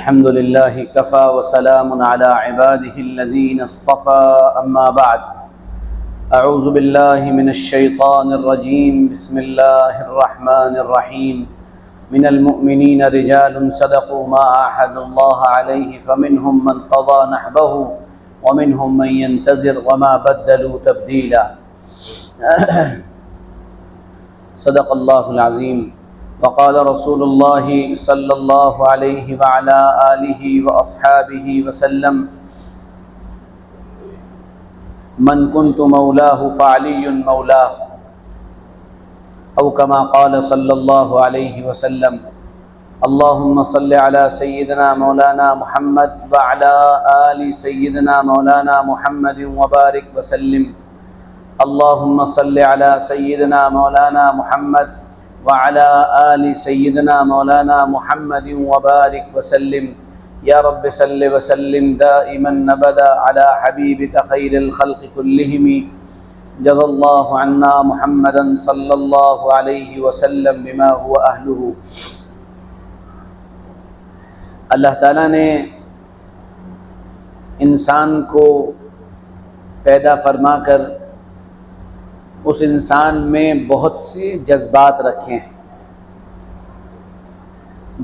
الحمد لله كفى وسلام على عباده الذين اصطفى أما بعد أعوذ بالله من الشيطان الرجيم بسم الله الرحمن الرحيم من المؤمنين رجال صدقوا ما عاهدوا الله عليه فمنهم من قضى نحبه ومنهم من ينتظر وما بدلوا تبديلا صدق الله العظيم وقال رسول الله صلى الله عليه وعلى آله وأصحابه وسلم من كنت مولاه فعلي مولاه أو كما قال صلى الله عليه وسلم اللهم صل على سيدنا مولانا محمد وعلى آل سيدنا مولانا محمد وبارك وسلم اللهم صل على سيدنا مولانا محمد وعلى آل سيدنا مولانا محمد وبارك وسلم يا رب صل وسلم دائما أبدا على حبيبك خير الخلق كلهم جزا الله عنا محمدا صلى الله عليه وسلم بما هو أهله۔ اللہ تعالیٰ نے انسان کو پیدا فرما کر اس انسان میں بہت سے جذبات رکھے ہیں۔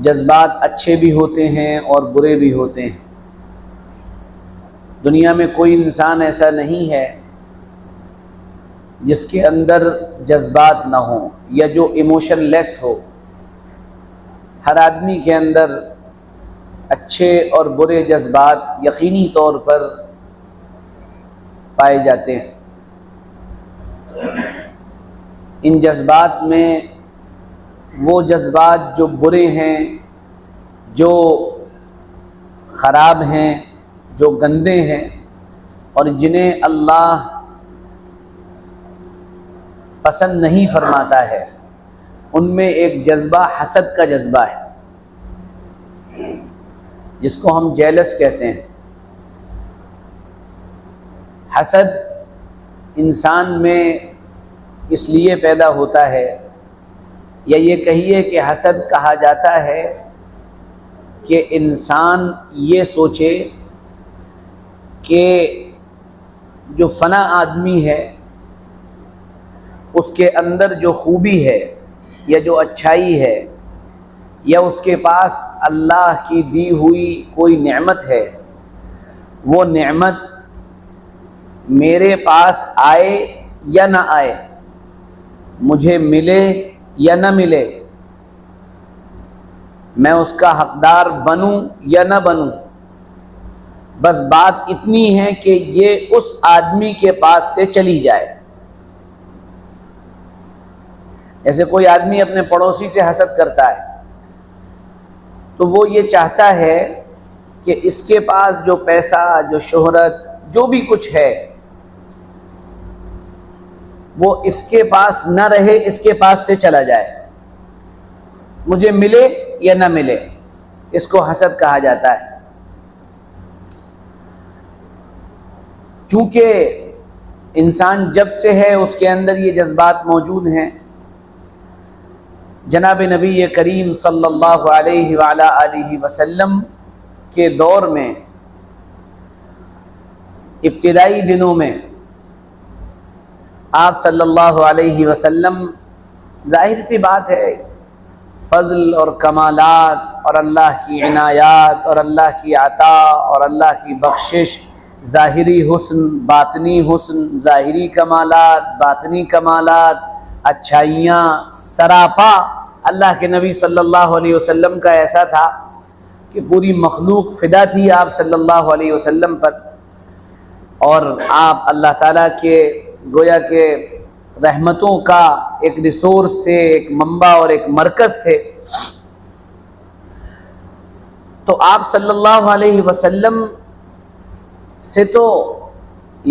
جذبات اچھے بھی ہوتے ہیں اور برے بھی ہوتے ہیں۔ دنیا میں کوئی انسان ایسا نہیں ہے جس کے اندر جذبات نہ ہوں یا جو ایموشن لیس ہو۔ ہر آدمی کے اندر اچھے اور برے جذبات یقینی طور پر پائے جاتے ہیں۔ ان جذبات میں وہ جذبات جو برے ہیں، جو خراب ہیں، جو گندے ہیں اور جنہیں اللہ پسند نہیں فرماتا ہے، ان میں ایک جذبہ حسد کا جذبہ ہے، جس کو ہم جیلس کہتے ہیں۔ حسد انسان میں اس لیے پیدا ہوتا ہے، یا یہ کہیے کہ حسد کہا جاتا ہے کہ انسان یہ سوچے کہ جو فلاں آدمی ہے اس کے اندر جو خوبی ہے یا جو اچھائی ہے یا اس کے پاس اللہ کی دی ہوئی کوئی نعمت ہے، وہ نعمت میرے پاس آئے یا نہ آئے، مجھے ملے یا نہ ملے، میں اس کا حقدار بنوں یا نہ بنوں، بس بات اتنی ہے کہ یہ اس آدمی کے پاس سے چلی جائے۔ جیسے کوئی آدمی اپنے پڑوسی سے حسد کرتا ہے تو وہ یہ چاہتا ہے کہ اس کے پاس جو پیسہ، جو شہرت، جو بھی کچھ ہے، وہ اس کے پاس نہ رہے، اس کے پاس سے چلا جائے، مجھے ملے یا نہ ملے۔ اس کو حسد کہا جاتا ہے۔ چونکہ انسان جب سے ہے اس کے اندر یہ جذبات موجود ہیں۔ جناب نبی کریم صلی اللہ علیہ وعلیٰ آلہ وسلم کے دور میں، ابتدائی دنوں میں، آپ صلی اللہ علیہ وسلم، ظاہر سی بات ہے، فضل اور کمالات اور اللہ کی عنایات اور اللہ کی عطا اور اللہ کی بخشش، ظاہری حسن، باطنی حسن، ظاہری کمالات، باطنی کمالات، اچھائیاں سراپا اللہ کے نبی صلی اللہ علیہ وسلم کا ایسا تھا کہ پوری مخلوق فدا تھی آپ صلی اللہ علیہ وسلم پر، اور آپ اللہ تعالیٰ کے گویا کہ رحمتوں کا ایک ریسورس تھے، ایک منبع اور ایک مرکز تھے۔ تو آپ صلی اللہ علیہ وسلم سے تو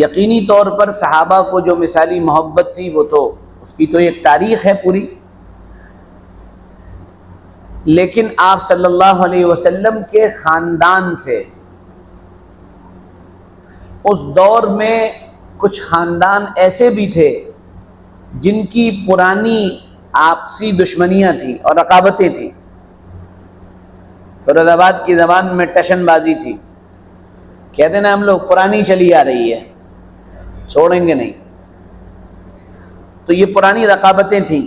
یقینی طور پر صحابہ کو جو مثالی محبت تھی وہ تو اس کی تو ایک تاریخ ہے پوری، لیکن آپ صلی اللہ علیہ وسلم کے خاندان سے اس دور میں کچھ خاندان ایسے بھی تھے جن کی پرانی آپسی دشمنیاں تھیں اور رقابتیں تھیں۔ فیروز آباد کی زبان میں ٹشن بازی تھی، کہتے نا ہم لوگ پرانی چلی آ رہی ہے، چھوڑیں گے نہیں۔ تو یہ پرانی رقابتیں تھیں۔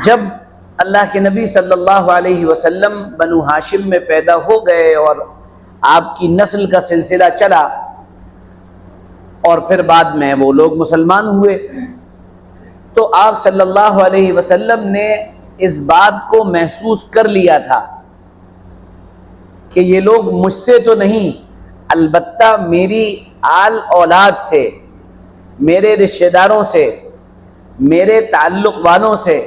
جب اللہ کے نبی صلی اللہ علیہ وسلم بنو ہاشم میں پیدا ہو گئے اور آپ کی نسل کا سلسلہ چلا، اور پھر بعد میں وہ لوگ مسلمان ہوئے، تو آپ صلی اللہ علیہ وسلم نے اس بات کو محسوس کر لیا تھا کہ یہ لوگ مجھ سے تو نہیں، البتہ میری آل اولاد سے، میرے رشتہ داروں سے، میرے تعلق والوں سے،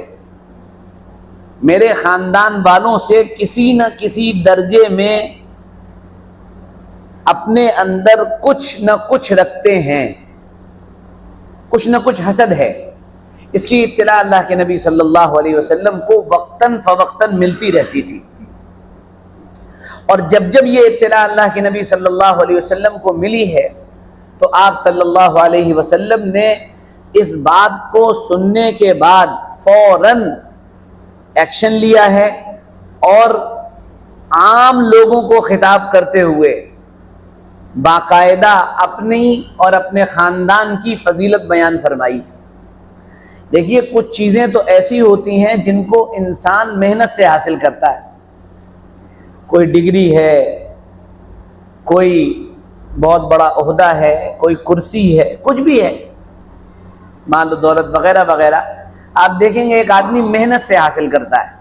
میرے خاندان والوں سے کسی نہ کسی درجے میں اپنے اندر کچھ نہ کچھ رکھتے ہیں، کچھ نہ کچھ حسد ہے۔ اس کی اطلاع اللہ کے نبی صلی اللہ علیہ وسلم کو وقتاً فوقتاً ملتی رہتی تھی، اور جب جب یہ اطلاع اللہ کے نبی صلی اللہ علیہ وسلم کو ملی ہے تو آپ صلی اللہ علیہ وسلم نے اس بات کو سننے کے بعد فوراً ایکشن لیا ہے، اور عام لوگوں کو خطاب کرتے ہوئے باقاعدہ اپنی اور اپنے خاندان کی فضیلت بیان فرمائی۔ دیکھیے کچھ چیزیں تو ایسی ہوتی ہیں جن کو انسان محنت سے حاصل کرتا ہے، کوئی ڈگری ہے، کوئی بہت بڑا عہدہ ہے، کوئی کرسی ہے، کچھ بھی ہے، مال و دولت وغیرہ وغیرہ، آپ دیکھیں گے ایک آدمی محنت سے حاصل کرتا ہے،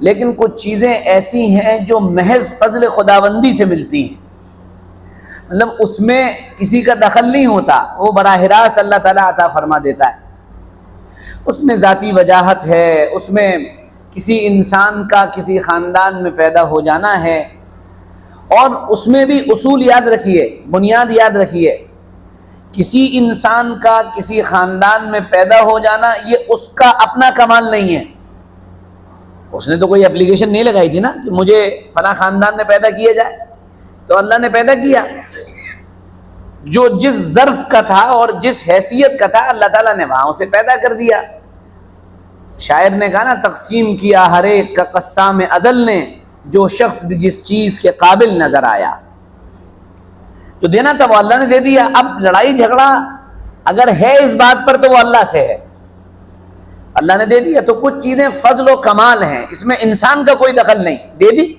لیکن کچھ چیزیں ایسی ہیں جو محض فضل خداوندی سے ملتی ہیں، مطلب اس میں کسی کا دخل نہیں ہوتا، وہ براہ راست اللہ تعالیٰ عطا فرما دیتا ہے۔ اس میں ذاتی وجاہت ہے، اس میں کسی انسان کا کسی خاندان میں پیدا ہو جانا ہے، اور اس میں بھی اصول یاد رکھیے، بنیاد یاد رکھیے، کسی انسان کا کسی خاندان میں پیدا ہو جانا یہ اس کا اپنا کمال نہیں ہے، اس نے تو کوئی اپلیکیشن نہیں لگائی تھی نا کہ مجھے فلاں خاندان میں پیدا کیا جائے، تو اللہ نے پیدا کیا، جو جس ظرف کا تھا اور جس حیثیت کا تھا اللہ تعالیٰ نے وہاں اسے پیدا کر دیا۔ شاعر نے کہا نا تقسیم کیا ہر ایک کا قسام ازل نے، جو شخص بھی جس چیز کے قابل نظر آیا، جو دینا تھا وہ اللہ نے دے دیا۔ اب لڑائی جھگڑا اگر ہے اس بات پر تو وہ اللہ سے ہے، اللہ نے دے دیا، تو کچھ چیزیں فضل و کمال ہیں، اس میں انسان کا کوئی دخل نہیں، دے دی،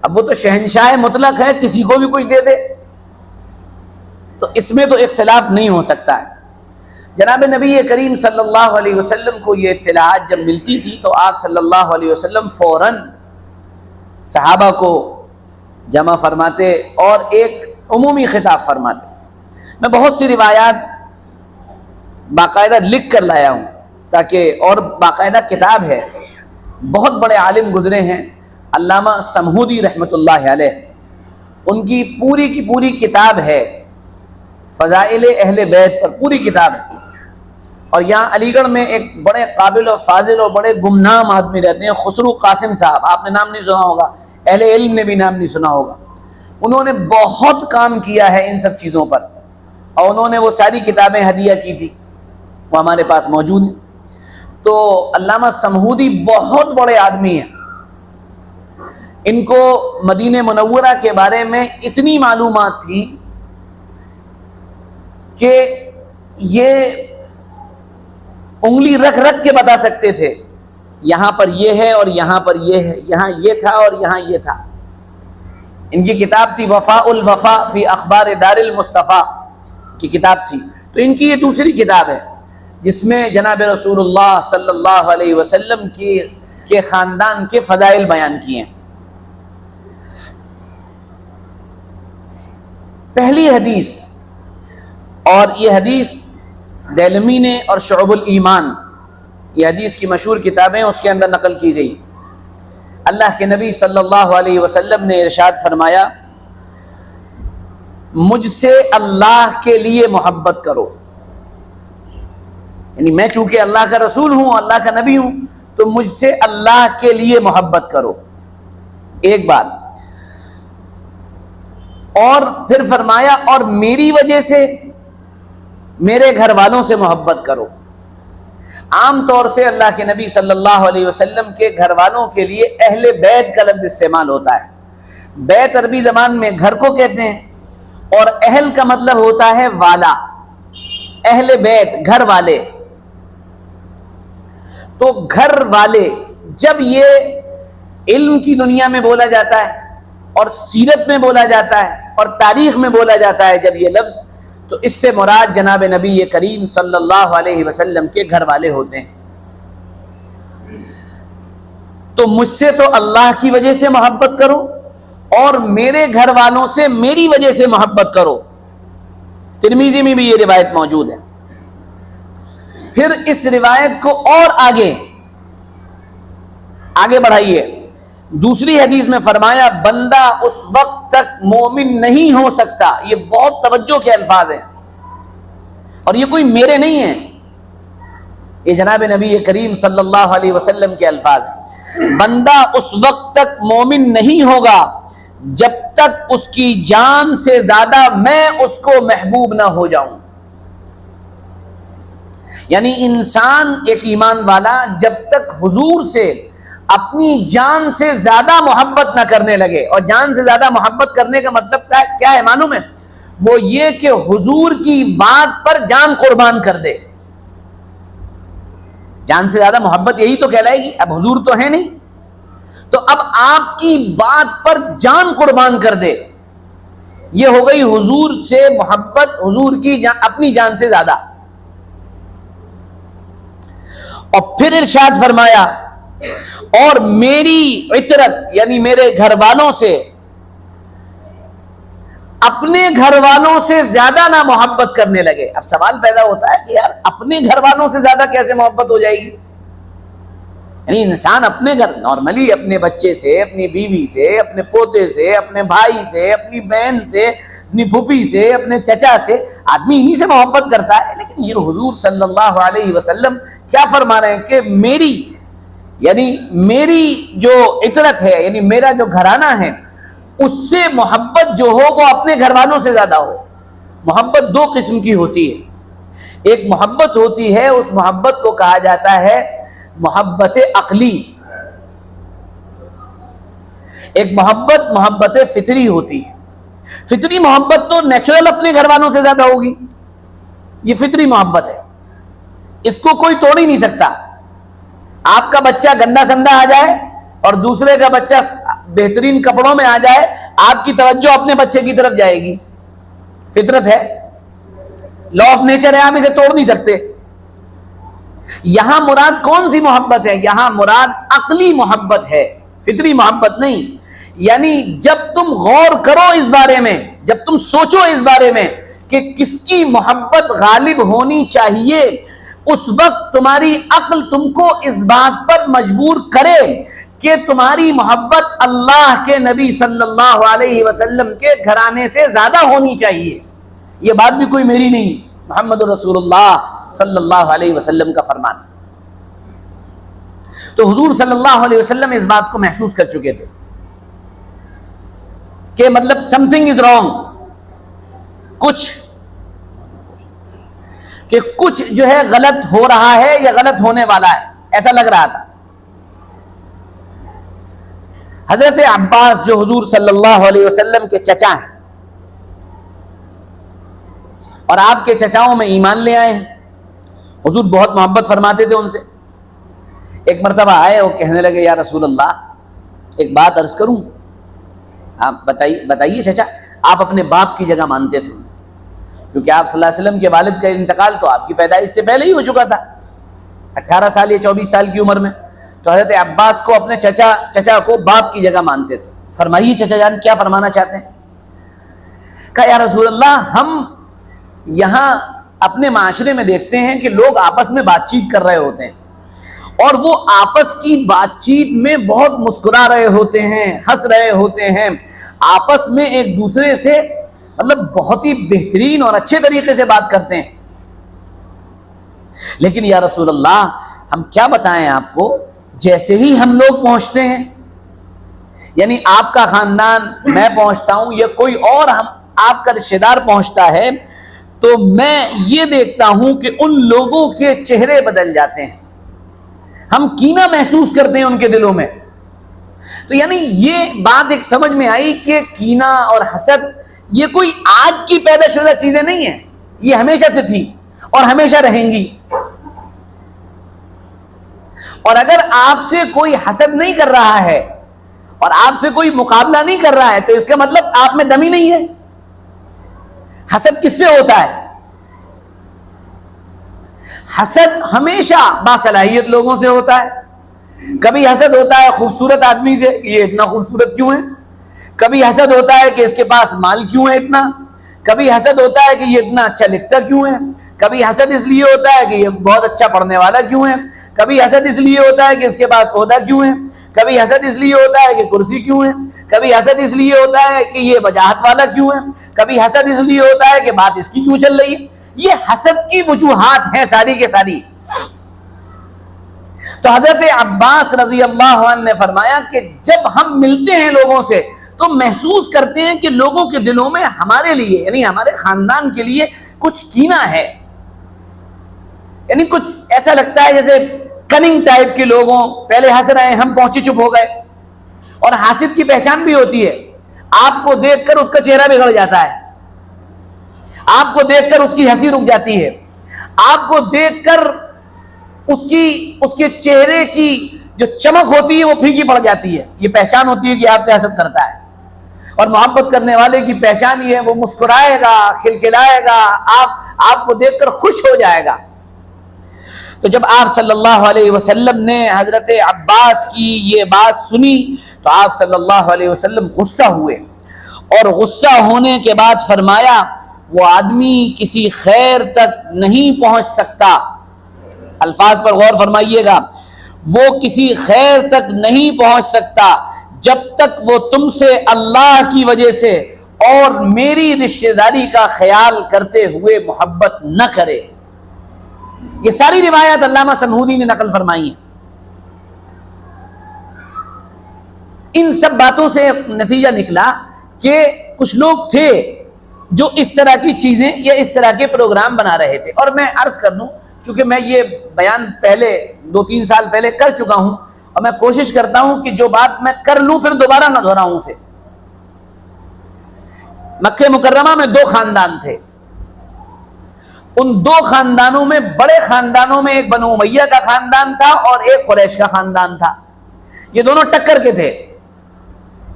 اب وہ تو شہنشاہ مطلق ہے، کسی کو بھی کچھ دے دے، تو اس میں تو اختلاف نہیں ہو سکتا ہے۔ جناب نبی کریم صلی اللہ علیہ وسلم کو یہ اطلاعات جب ملتی تھی تو آپ صلی اللہ علیہ وسلم فوراً صحابہ کو جمع فرماتے اور ایک عمومی خطاب فرماتے۔ میں بہت سی روایات باقاعدہ لکھ کر لایا ہوں تاکہ، اور باقاعدہ کتاب ہے، بہت بڑے عالم گزرے ہیں علامہ سمہودی رحمۃ اللہ علیہ، ان کی پوری کتاب ہے فضائل اہل بیت پر، پوری کتاب ہے۔ اور یہاں علی گڑھ میں ایک بڑے قابل و فاضل اور بڑے گمنام آدمی رہتے ہیں، خسرو قاسم صاحب، آپ نے نام نہیں سنا ہوگا، اہل علم نے بھی نام نہیں سنا ہوگا، انہوں نے بہت کام کیا ہے ان سب چیزوں پر، اور انہوں نے وہ ساری کتابیں ہدیہ کی تھی، وہ ہمارے پاس موجود ہیں۔ تو علامہ سمہودی بہت بڑے آدمی ہیں، ان کو مدینہ منورہ کے بارے میں اتنی معلومات تھی کہ یہ انگلی رکھ رکھ کے بتا سکتے تھے، یہاں پر یہ ہے اور یہاں پر یہ ہے، یہاں یہ تھا اور یہاں یہ تھا۔ ان کی کتاب تھی وفاء الوفا فی اخبار دار المصطفیٰ کی کتاب تھی، تو ان کی یہ دوسری کتاب ہے جس میں جناب رسول اللہ صلی اللہ علیہ وسلم کے خاندان کے فضائل بیان کیے ہیں۔ پہلی حدیث، اور یہ حدیث دیلمی نے اور شعب الایمان، یہ حدیث کی مشہور کتابیں اس کے اندر نقل کی گئی۔ اللہ کے نبی صلی اللہ علیہ وسلم نے ارشاد فرمایا، مجھ سے اللہ کے لیے محبت کرو، یعنی میں چونکہ اللہ کا رسول ہوں، اللہ کا نبی ہوں، تو مجھ سے اللہ کے لیے محبت کرو، ایک بات۔ اور پھر فرمایا اور میری وجہ سے میرے گھر والوں سے محبت کرو، عام طور سے اللہ کے نبی صلی اللہ علیہ وسلم کے گھر والوں کے لیے اہل بیت کا لفظ استعمال ہوتا ہے۔ بیت عربی زبان میں گھر کو کہتے ہیں، اور اہل کا مطلب ہوتا ہے والا، اہل بیت گھر والے۔ تو گھر والے جب یہ علم کی دنیا میں بولا جاتا ہے اور سیرت میں بولا جاتا ہے اور تاریخ میں بولا جاتا ہے جب یہ لفظ، تو اس سے مراد جناب نبی کریم صلی اللہ علیہ وسلم کے گھر والے ہوتے ہیں۔ تو مجھ سے تو اللہ کی وجہ سے محبت کرو اور میرے گھر والوں سے میری وجہ سے محبت کرو۔ ترمذی میں بھی یہ روایت موجود ہے۔ پھر اس روایت کو اور آگے بڑھائیے، دوسری حدیث میں فرمایا بندہ اس وقت تک مومن نہیں ہو سکتا، یہ بہت توجہ کے الفاظ ہیں اور یہ کوئی میرے نہیں ہیں، یہ جناب نبی کریم صلی اللہ علیہ وسلم کے الفاظ ہیں۔ بندہ اس وقت تک مومن نہیں ہوگا جب تک اس کی جان سے زیادہ میں اس کو محبوب نہ ہو جاؤں۔ یعنی انسان ایک ایمان والا جب تک حضور سے اپنی جان سے زیادہ محبت نہ کرنے لگے، اور جان سے زیادہ محبت کرنے کا مطلب کیا ہے معلوم ہے؟ وہ یہ کہ حضور کی بات پر جان قربان کر دے۔ جان سے زیادہ محبت یہی تو کہلائے گی، اب حضور تو ہے نہیں، تو اب آپ کی بات پر جان قربان کر دے، یہ ہو گئی حضور سے محبت، حضور کی اپنی جان سے زیادہ۔ اور پھر ارشاد فرمایا اور میری عطرت یعنی میرے گھر والوں سے، اپنے گھر والوں سے زیادہ نہ محبت کرنے لگے۔ اب سوال پیدا ہوتا ہے کہ یار اپنے گھر والوں سے زیادہ کیسے محبت ہو جائے گی؟ یعنی انسان اپنے گھر نارملی اپنے بچے سے، اپنی بیوی سے، اپنے پوتے سے، اپنے بھائی سے، اپنی بہن سے، اپنی پھوپھی سے، اپنے چچا سے، آدمی انہی سے محبت کرتا ہے۔ لیکن یہ حضور صلی اللہ علیہ وسلم کیا فرما رہے ہیں کہ میری جو عطرت ہے، یعنی میرا جو گھرانہ ہے، اس سے محبت جو ہو وہ اپنے گھر والوں سے زیادہ ہو۔ محبت دو قسم کی ہوتی ہے، ایک محبت ہوتی ہے، اس محبت کو کہا جاتا ہے محبت عقلی، ایک محبت فطری ہوتی ہے۔ فطری محبت تو نیچرل اپنے گھر والوں سے زیادہ ہوگی، یہ فطری محبت ہے، اس کو کوئی توڑ ہی نہیں سکتا۔ آپ کا بچہ گندا سندا آ جائے اور دوسرے کا بچہ بہترین کپڑوں میں آ جائے، آپ کی توجہ اپنے بچے کی طرف جائے گی، فطرت ہے، لا آف نیچر ہے، آپ اسے توڑ نہیں سکتے۔ یہاں مراد کون سی محبت ہے؟ یہاں مراد عقلی محبت ہے، فطری محبت نہیں۔ یعنی جب تم غور کرو اس بارے میں، جب تم سوچو اس بارے میں کہ کس کی محبت غالب ہونی چاہیے، اس وقت تمہاری عقل تم کو اس بات پر مجبور کرے کہ تمہاری محبت اللہ کے نبی صلی اللہ علیہ وسلم کے گھرانے سے زیادہ ہونی چاہیے۔ یہ بات بھی کوئی میری نہیں، محمد رسول اللہ صلی اللہ علیہ وسلم کا فرمان۔ تو حضور صلی اللہ علیہ وسلم اس بات کو محسوس کر چکے تھے کہ مطلب سم تھنگ از رانگ، کچھ جو ہے غلط ہو رہا ہے یا غلط ہونے والا ہے، ایسا لگ رہا تھا۔ حضرت عباس جو حضور صلی اللہ علیہ وسلم کے چچا ہیں اور آپ کے چچاؤں میں ایمان لے آئے ہیں، حضور بہت محبت فرماتے تھے ان سے۔ ایک مرتبہ آئے اور کہنے لگے یا رسول اللہ ایک بات عرض کروں؟ آپ بتائیے چچا، آپ اپنے باپ کی جگہ مانتے تھے، کیونکہ آپ صلی اللہ علیہ وسلم کے والد کا انتقال تو آپ کی پیدائش سے پہلے ہی ہو چکا تھا، 18 سال یا 24 سال کی عمر میں۔ تو حضرت عباس کو اپنے چچا کو باپ کی جگہ مانتے تھے۔ فرمائیے چچا جان کیا فرمانا چاہتے ہیں؟ کہا یا رسول اللہ ہم یہاں اپنے معاشرے میں دیکھتے ہیں کہ لوگ آپس میں بات چیت کر رہے ہوتے ہیں اور وہ آپس کی بات چیت میں بہت مسکرا رہے ہوتے ہیں، ہنس رہے ہوتے ہیں، آپس میں ایک دوسرے سے مطلب بہت ہی بہترین اور اچھے طریقے سے بات کرتے ہیں، لیکن یا رسول اللہ ہم کیا بتائیں آپ کو، جیسے ہی ہم لوگ پہنچتے ہیں، یعنی آپ کا خاندان، میں پہنچتا ہوں یا کوئی اور آپ کا رشتہ دار پہنچتا ہے، تو میں یہ دیکھتا ہوں کہ ان لوگوں کے چہرے بدل جاتے ہیں، ہم کینہ محسوس کرتے ہیں ان کے دلوں میں۔ تو یعنی یہ بات ایک سمجھ میں آئی کہ کینہ اور حسد یہ کوئی آج کی پیدا شدہ چیزیں نہیں ہیں، یہ ہمیشہ سے تھی اور ہمیشہ رہیں گی۔ اور اگر آپ سے کوئی حسد نہیں کر رہا ہے اور آپ سے کوئی مقابلہ نہیں کر رہا ہے تو اس کا مطلب آپ میں دم ہی نہیں ہے۔ حسد کس سے ہوتا ہے؟ حسد ہمیشہ باصلاحیت لوگوں سے ہوتا ہے۔ کبھی حسد ہوتا ہے خوبصورت آدمی سے کہ یہ اتنا خوبصورت کیوں ہے، کبھی حسد ہوتا ہے کہ اس کے پاس مال کیوں ہے اتنا، کبھی حسد ہوتا ہے کہ یہ اتنا اچھا لکھتا کیوں ہے، کبھی حسد اس لیے ہوتا ہے کہ یہ بہت اچھا پڑھنے والا کیوں ہے، کبھی حسد اس لیے ہوتا ہے کہ اس کے پاس عہدہ کیوں ہے، کبھی حسد اس لیے ہوتا ہے کہ کرسی کیوں ہے، کبھی حسد اس لیے ہوتا ہے کہ یہ وجاہت والا کیوں ہے، کبھی حسد اس لیے ہوتا ہے کہ بات اس کی کیوں چل رہی ہے۔ یہ حسد کی وجوہات ہیں ساری کے ساری۔ تو حضرت عباس رضی اللہ عنہ نے فرمایا کہ جب ہم ملتے ہیں لوگوں سے تو محسوس کرتے ہیں کہ لوگوں کے دلوں میں ہمارے لیے یعنی ہمارے خاندان کے لیے کچھ کینہ ہے، یعنی کچھ ایسا لگتا ہے جیسے کننگ ٹائپ کے لوگوں پہلے ہنس رہے ہیں، ہم پہنچے چپ ہو گئے۔ اور حاسد کی پہچان بھی ہوتی ہے، آپ کو دیکھ کر اس کا چہرہ بگڑ جاتا ہے، آپ کو دیکھ کر اس کی ہنسی رک جاتی ہے، آپ کو دیکھ کر اس کے چہرے کی جو چمک ہوتی ہے وہ پھیکی پڑ جاتی ہے۔ یہ پہچان ہوتی ہے کہ آپ سے حسد کرتا ہے۔ اور محبت کرنے والے کی پہچان یہ ہے، وہ مسکرائے گا، کھلکھلائے گا، آپ کو دیکھ کر خوش ہو جائے گا۔ تو جب آپ صلی اللہ علیہ وسلم نے حضرت عباس کی یہ بات سنی تو آپ صلی اللہ علیہ وسلم غصہ ہوئے، اور غصہ ہونے کے بعد فرمایا وہ آدمی کسی خیر تک نہیں پہنچ سکتا، الفاظ پر غور فرمائیے گا، وہ کسی خیر تک نہیں پہنچ سکتا جب تک وہ تم سے اللہ کی وجہ سے اور میری رشتہ داری کا خیال کرتے ہوئے محبت نہ کرے۔ یہ ساری روایات علامہ سنہودی نے نقل فرمائی ہیں۔ ان سب باتوں سے نتیجہ نکلا کہ کچھ لوگ تھے جو اس طرح کی چیزیں یا اس طرح کے پروگرام بنا رہے تھے۔ اور میں عرض کر دوں، چونکہ میں یہ بیان پہلے 2-3 سال پہلے کر چکا ہوں، اور میں کوشش کرتا ہوں کہ جو بات میں کر لوں پھر دوبارہ نہ دہراؤں اسے۔ مکہ مکرمہ میں 2 خاندان تھے، ان 2 خاندانوں میں بڑے خاندانوں میں ایک بنو امیہ کا خاندان تھا اور ایک قریش کا خاندان تھا۔ یہ دونوں ٹکر کے تھے،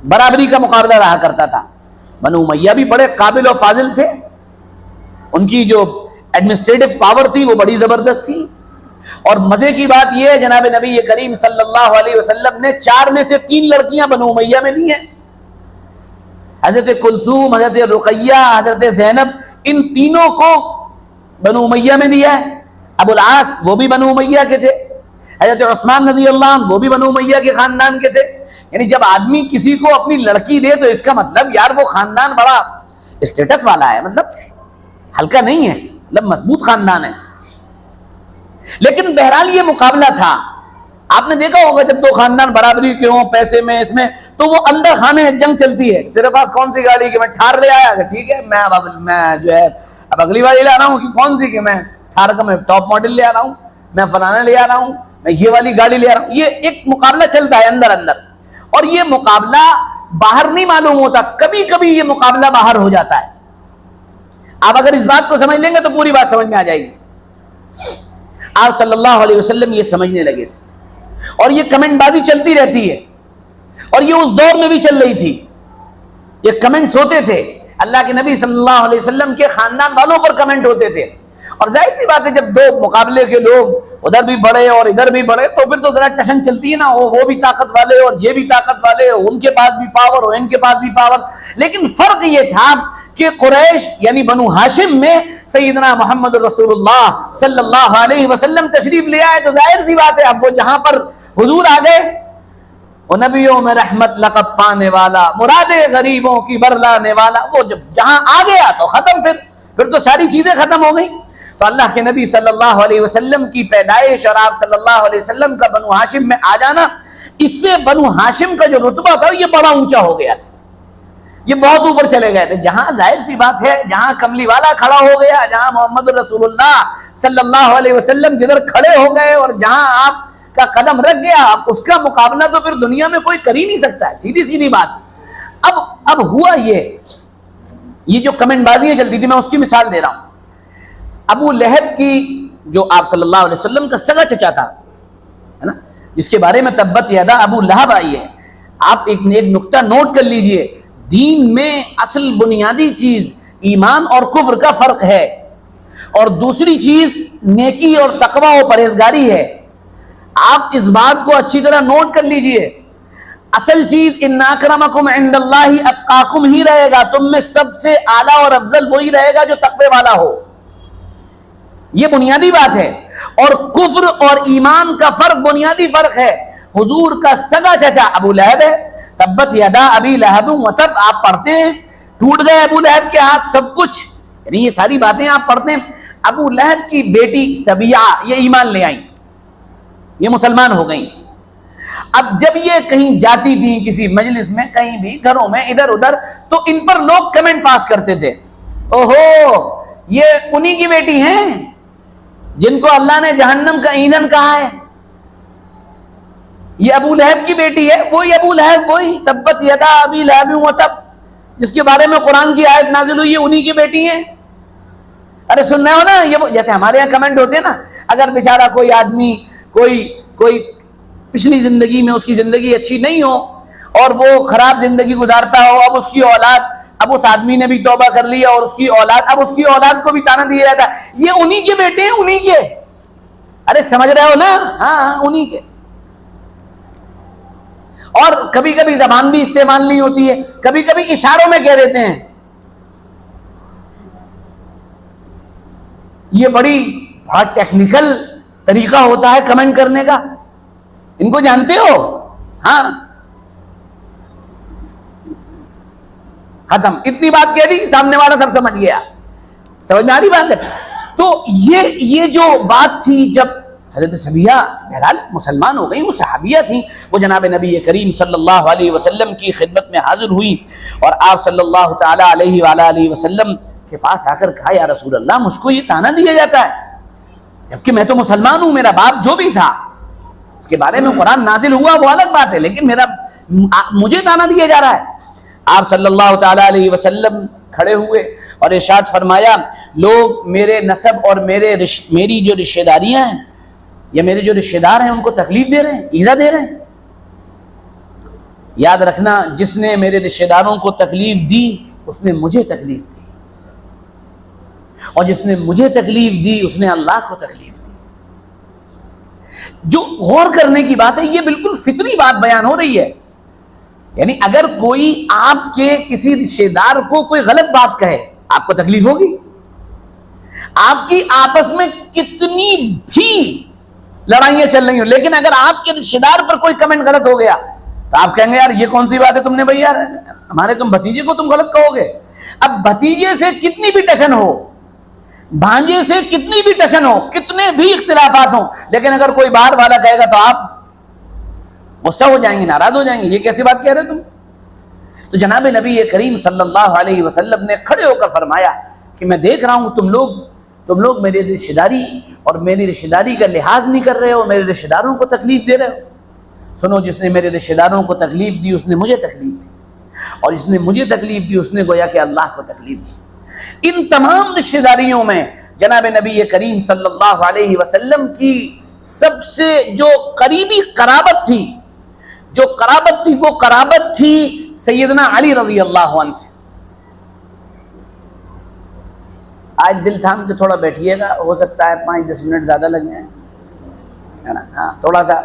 برابری کا مقابلہ رہا کرتا تھا۔ بنو امیہ بھی بڑے قابل و فاضل تھے، ان کی جو ایڈمنسٹریٹو پاور تھی وہ بڑی زبردست تھی۔ اور مزے کی بات یہ ہے جناب نبی کریم صلی اللہ علیہ وسلم نے 4 میں سے 3 لڑکیاں بنو امیہ میں دی ہیں، حضرت کلثوم، حضرت رقیہ، حضرت زینب، ان تینوں کو بنو امیہ میں دیا ہے۔ ابو العاص وہ بھی بنو امیہ کے تھے، حضرت عثمان رضی اللہ عنہ وہ بھی بنو امیہ کے خاندان کے تھے۔ یعنی جب آدمی کسی کو اپنی لڑکی دے تو اس کا مطلب یار وہ خاندان بڑا اسٹیٹس والا ہے، مطلب ہلکا نہیں ہے، مطلب مضبوط خاندان ہے۔ لیکن بہرحال یہ مقابلہ تھا۔ آپ نے دیکھا ہوگا جب 2 خاندان برابری کے ہوں پیسے میں اس میں تو وہ اندر خانے جنگ چلتی ہے، تیرے پاس کون سی گاڑی کہ میں تھار لے آیا کہ ٹھیک ہے میں جو ہے اب اگلی والی لا رہا ہوں کہ کون سی کہ میں تھار کا میں ٹاپ ماڈل لے آ رہا ہوں، میں فلانا لے آ رہا ہوں، میں یہ والی گاڑی لے آ رہا ہوں۔ یہ ایک مقابلہ چلتا ہے اندر اندر، اور یہ مقابلہ باہر نہیں معلوم ہوتا، کبھی کبھی یہ مقابلہ باہر ہو جاتا ہے۔ آپ اگر اس بات کو سمجھ لیں گے تو پوری بات سمجھ میں آ جائے گی۔ آپ صلی اللہ علیہ وسلم یہ سمجھنے لگے تھے، اور یہ کمنٹ بازی چلتی رہتی ہے، اور یہ اس دور میں بھی چل رہی تھی۔ یہ کمنٹس ہوتے تھے، اللہ کے نبی صلی اللہ علیہ وسلم کے خاندان والوں پر کمنٹ ہوتے تھے۔ اور ظاہر سی بات ہے جب 2 مقابلے کے لوگ ادھر بھی بڑھے اور ادھر بھی بڑھے تو پھر تو ذرا ٹشن چلتی ہے نا، وہ بھی طاقت والے اور یہ بھی طاقت والے، ان کے پاس بھی پاور اور ان کے پاس بھی پاور۔ لیکن فرق یہ تھا کہ قریش یعنی بنو ہاشم میں سیدنا محمد رسول اللہ صلی اللہ علیہ وسلم تشریف لے آئے، تو ظاہر سی بات ہے اب وہ جہاں پر حضور آ گئے، وہ نبیوں میں رحمت لقب پانے والا، مراد غریبوں کی برلانے والا، وہ جب جہاں آ گیا تو ختم، پھر تو ساری چیزیں ختم ہو گئیں۔ تو اللہ کے نبی صلی اللہ علیہ وسلم کی پیدائش اور آپ صلی اللہ علیہ وسلم کا بنو ہاشم میں آ جانا، اس سے بنو ہاشم کا جو رتبہ تھا یہ بڑا اونچا ہو گیا تھا۔ یہ بہت اوپر چلے گئے تھے. جہاں ظاہر سی بات ہے جہاں کملی والا کھڑا ہو گیا, جہاں محمد رسول اللہ صلی اللہ علیہ وسلم جدھر کھڑے ہو گئے اور جہاں آپ کا قدم رکھ گیا, اس کا مقابلہ تو پھر دنیا میں کوئی کر ہی نہیں سکتا ہے. سیدھی سیدھی بات. اب ہوا یہ جو کمنٹ بازیاں چلتی تھی, میں اس کی مثال دے رہا ہوں. ابو لہب کی, جو آپ صلی اللہ علیہ وسلم کا سگا چچا تھا, ہے نا, جس کے بارے میں تبت یدا ابو لہب آئی ہے. آپ ایک نقطہ نوٹ کر لیجئے, دین میں اصل بنیادی چیز ایمان اور کفر کا فرق ہے, اور دوسری چیز نیکی اور تقوی و پرہیزگاری ہے. آپ اس بات کو اچھی طرح نوٹ کر لیجئے. اصل چیز ان اکرمکم عند اللہ اتقاکم ہی رہے گا. تم میں سب سے اعلیٰ اور افضل وہی رہے گا جو تقوی والا ہو. یہ بنیادی بات ہے. اور کفر اور ایمان کا فرق بنیادی فرق ہے. حضور کا سگا چچا ابو لہب ہے, تبت یدا ابی لہب وتب. آپ پڑھتے ہیں ٹوٹ گئے ابو لہب کے ہاتھ سب کچھ, یعنی یہ ساری باتیں آپ پڑھتے ہیں. ابو لہب کی بیٹی سبیہ یہ ایمان لے آئیں, یہ مسلمان ہو گئیں. اب جب یہ کہیں جاتی تھیں کسی مجلس میں, کہیں بھی گھروں میں ادھر ادھر, تو ان پر لوگ کمنٹ پاس کرتے تھے, اوہو یہ انہی کی بیٹی ہیں جن کو اللہ نے جہنم کا ایندھن کہا ہے, یہ ابو لہب کی بیٹی ہے. وہی ابو لہب, وہی تبت یدا ابی لہب وتب, جس کے بارے میں قرآن کی آیت نازل ہوئی, انہی کی بیٹی ہیں. ارے سن رہے ہو نا, یہ جیسے ہمارے یہاں کمنٹ ہوتے ہیں نا, اگر بیچارہ کوئی آدمی کوئی پچھلی زندگی میں اس کی زندگی اچھی نہیں ہو اور وہ خراب زندگی گزارتا ہو, اب اس کی اولاد, اب اس آدمی نے بھی توبہ کر لیا اور اس کی اولاد, اب اس کی اولاد کو بھی تانا دیا جاتا ہے یہ انہی کے بیٹے ہیں, انہی کے. ارے سمجھ رہے ہو نا, ہاں انہی کے. اور کبھی کبھی زبان بھی استعمال نہیں ہوتی ہے, کبھی کبھی اشاروں میں کہہ دیتے ہیں. یہ بڑا ٹیکنیکل طریقہ ہوتا ہے کمنٹ کرنے کا, ان کو جانتے ہو؟ ہاں ختم, اتنی بات کہہ دی, سامنے والا سب سمجھ گیا. سمجھ میں آ رہی بات ہے؟ تو یہ جو بات تھی جب حضرت سبیہ بہرحال مسلمان ہو گئی, وہ صحابیہ تھیں, وہ جناب نبی کریم صلی اللہ علیہ وسلم کی خدمت میں حاضر ہوئی اور آپ صلی اللہ تعالی علیہ وآلہ وسلم کے پاس آ کر کہا, یا رسول اللہ مجھ کو یہ تانا دیا جاتا ہے, جبکہ میں تو مسلمان ہوں, میرا باپ جو بھی تھا اس کے بارے میں قرآن نازل ہوا وہ الگ بات ہے, لیکن مجھے تانا دیا جا رہا ہے. آپ صلی اللہ تعالی علیہ وسلم کھڑے ہوئے اور ارشاد فرمایا, لوگ میرے نسب اور میری جو رشتہ داریاں ہیں یا میرے جو رشتہ دار ہیں ان کو تکلیف دے رہے ہیں, ایذا دے رہے ہیں. یاد رکھنا, جس نے میرے رشتہ داروں کو تکلیف دی اس نے مجھے تکلیف دی, اور جس نے مجھے تکلیف دی اس نے اللہ کو تکلیف دی. جو غور کرنے کی بات ہے, یہ بالکل فطری بات بیان ہو رہی ہے. یعنی اگر کوئی آپ کے کسی رشتہ دار کو کوئی غلط بات کہے, آپ کو تکلیف ہوگی. آپ کی آپس میں کتنی بھی لڑائیاں چل رہی ہوں, لیکن اگر آپ کے رشتہ دار پر کوئی کمنٹ غلط ہو گیا تو آپ کہیں گے یار یہ کون سی بات ہے تم نے بھائی, یار ہمارے تم بھتیجے کو تم غلط کہو گے. اب بھتیجے سے کتنی بھی ٹشن ہو, بھانجے سے کتنی بھی ٹشن ہو, کتنے بھی اختلافات ہوں, لیکن اگر کوئی باہر والا کہے گا تو آپ غصہ ہو جائیں گے, ناراض ہو جائیں گے, یہ کیسی بات کہہ رہے تم. تو جناب نبی کریم صلی اللہ علیہ وسلم نے کھڑے ہو کر فرمایا کہ میں دیکھ رہا ہوں تم لوگ میری رشتہ داری اور میری رشتہ داری کا لحاظ نہیں کر رہے ہو, میرے رشتہ داروں کو تکلیف دے رہے ہو. سنو, جس نے میرے رشتہ داروں کو تکلیف دی اس نے مجھے تکلیف دی, اور جس نے مجھے تکلیف دی اس نے گویا کہ اللہ کو تکلیف دی. ان تمام رشتہ داریوں میں جناب نبی کریم صلی اللہ علیہ وسلم کی سب سے جو قریبی قرابت تھی, وہ قرابت تھی سیدنا علی رضی اللہ عنہ سے. آج دل تھام کے تھوڑا بیٹھیے گا, ہو سکتا ہے 5-10 منٹ زیادہ لگ جائیں, ہے نا, ہاں تھوڑا سا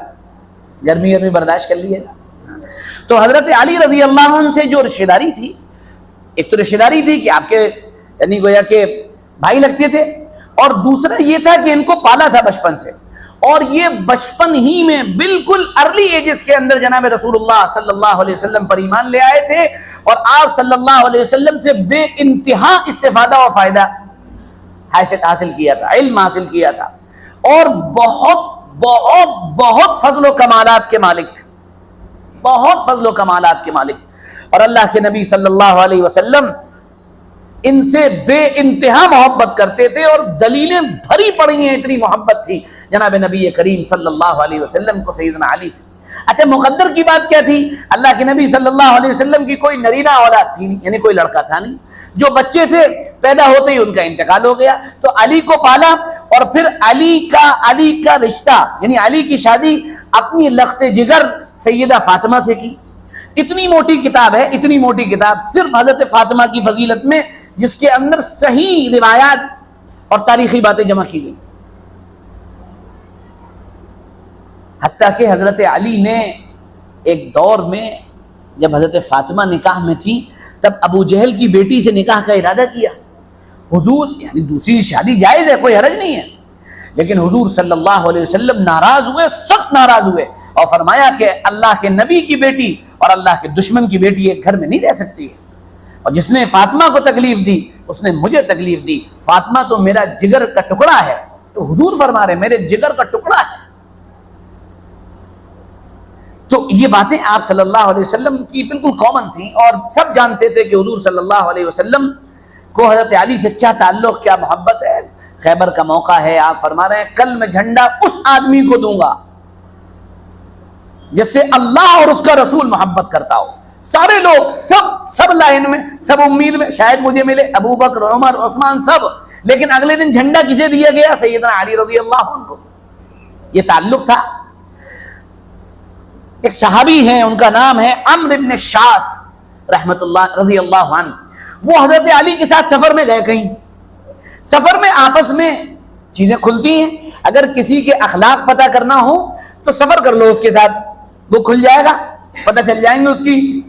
گرمی برداشت کر لیے گا. تو حضرت علی رضی اللہ عنہ سے جو رشتہ داری تھی, ایک تو رشتہ داری تھی کہ آپ کے یعنی گویا کہ بھائی لگتے تھے, اور دوسرا یہ تھا کہ ان کو پالا تھا بچپن سے, اور یہ بچپن ہی میں بالکل ارلی ایجز کے اندر جناب رسول اللہ صلی اللہ علیہ وسلم پر ایمان لے آئے تھے, اور آپ صلی اللہ علیہ وسلم سے بے انتہا استفادہ و فائدہ حاصل کیا تھا, علم حاصل کیا تھا, اور بہت بہت بہت فضل و کمالات کے مالک, بہت فضل و کمالات کے مالک. اور اللہ کے نبی صلی اللہ علیہ وسلم ان سے بے انتہا محبت کرتے تھے، اور دلیلیں بھری پڑی ہیں، اتنی محبت تھی جناب نبی کریم صلی اللہ علیہ وسلم کو سیدنا علی سے۔ اچھا، مقدر کی بات کیا تھی؟ اللہ کے نبی صلی اللہ علیہ وسلم کی کوئی نرینہ اولاد تھی نہیں، یعنی کوئی لڑکا تھا نہیں، جو بچے تھے پیدا ہوتے ہی ان کا انتقال ہو گیا، تو علی کو پالا، اور پھر علی کا رشتہ یعنی علی کی شادی اپنی لخت جگر سیدہ فاطمہ سے کی۔ اتنی موٹی کتاب ہے، اتنی موٹی کتاب صرف حضرت فاطمہ کی فضیلت میں، جس کے اندر صحیح روایات اور تاریخی باتیں جمع کی گئی۔ حتیٰ کہ حضرت علی نے ایک دور میں جب حضرت فاطمہ نکاح میں تھی، تب ابو جہل کی بیٹی سے نکاح کا ارادہ کیا۔ حضور یعنی دوسری شادی جائز ہے، کوئی حرج نہیں ہے، لیکن حضور صلی اللہ علیہ وسلم ناراض ہوئے، سخت ناراض ہوئے، اور فرمایا کہ اللہ کے نبی کی بیٹی اور اللہ کے دشمن کی بیٹی ایک گھر میں نہیں رہ سکتی ہے، اور جس نے فاطمہ کو تکلیف دی اس نے مجھے تکلیف دی، فاطمہ تو میرا جگر کا ٹکڑا ہے۔ تو حضور فرما رہے میرے جگر کا ٹکڑا ہے۔ تو یہ باتیں آپ صلی اللہ علیہ وسلم کی بالکل کامن تھیں، اور سب جانتے تھے کہ حضور صلی اللہ علیہ وسلم کو حضرت علی سے کیا تعلق، کیا محبت ہے۔ خیبر کا موقع ہے، آپ فرما رہے ہیں کل میں جھنڈا اس آدمی کو دوں گا جس سے اللہ اور اس کا رسول محبت کرتا ہو۔ سارے لوگ سب لائن میں، سب امید میں شاید مجھے ملے، ابو بکر، عمر، عثمان، سب، لیکن اگلے دن جھنڈا کسے دیا گیا؟ سیدنا علی رضی اللہ عنہ کو۔ یہ تعلق تھا۔ ایک صحابی ہیں، ان کا نام ہے عمرو بن شاس رحمت اللہ رضی اللہ عنہ، وہ حضرت علی کے ساتھ سفر میں گئے۔ کہیں سفر میں آپس میں چیزیں کھلتی ہیں، اگر کسی کے اخلاق پتہ کرنا ہو تو سفر کر لو اس کے ساتھ، وہ کھل جائے گا، پتہ چل جائیں گے، اس کی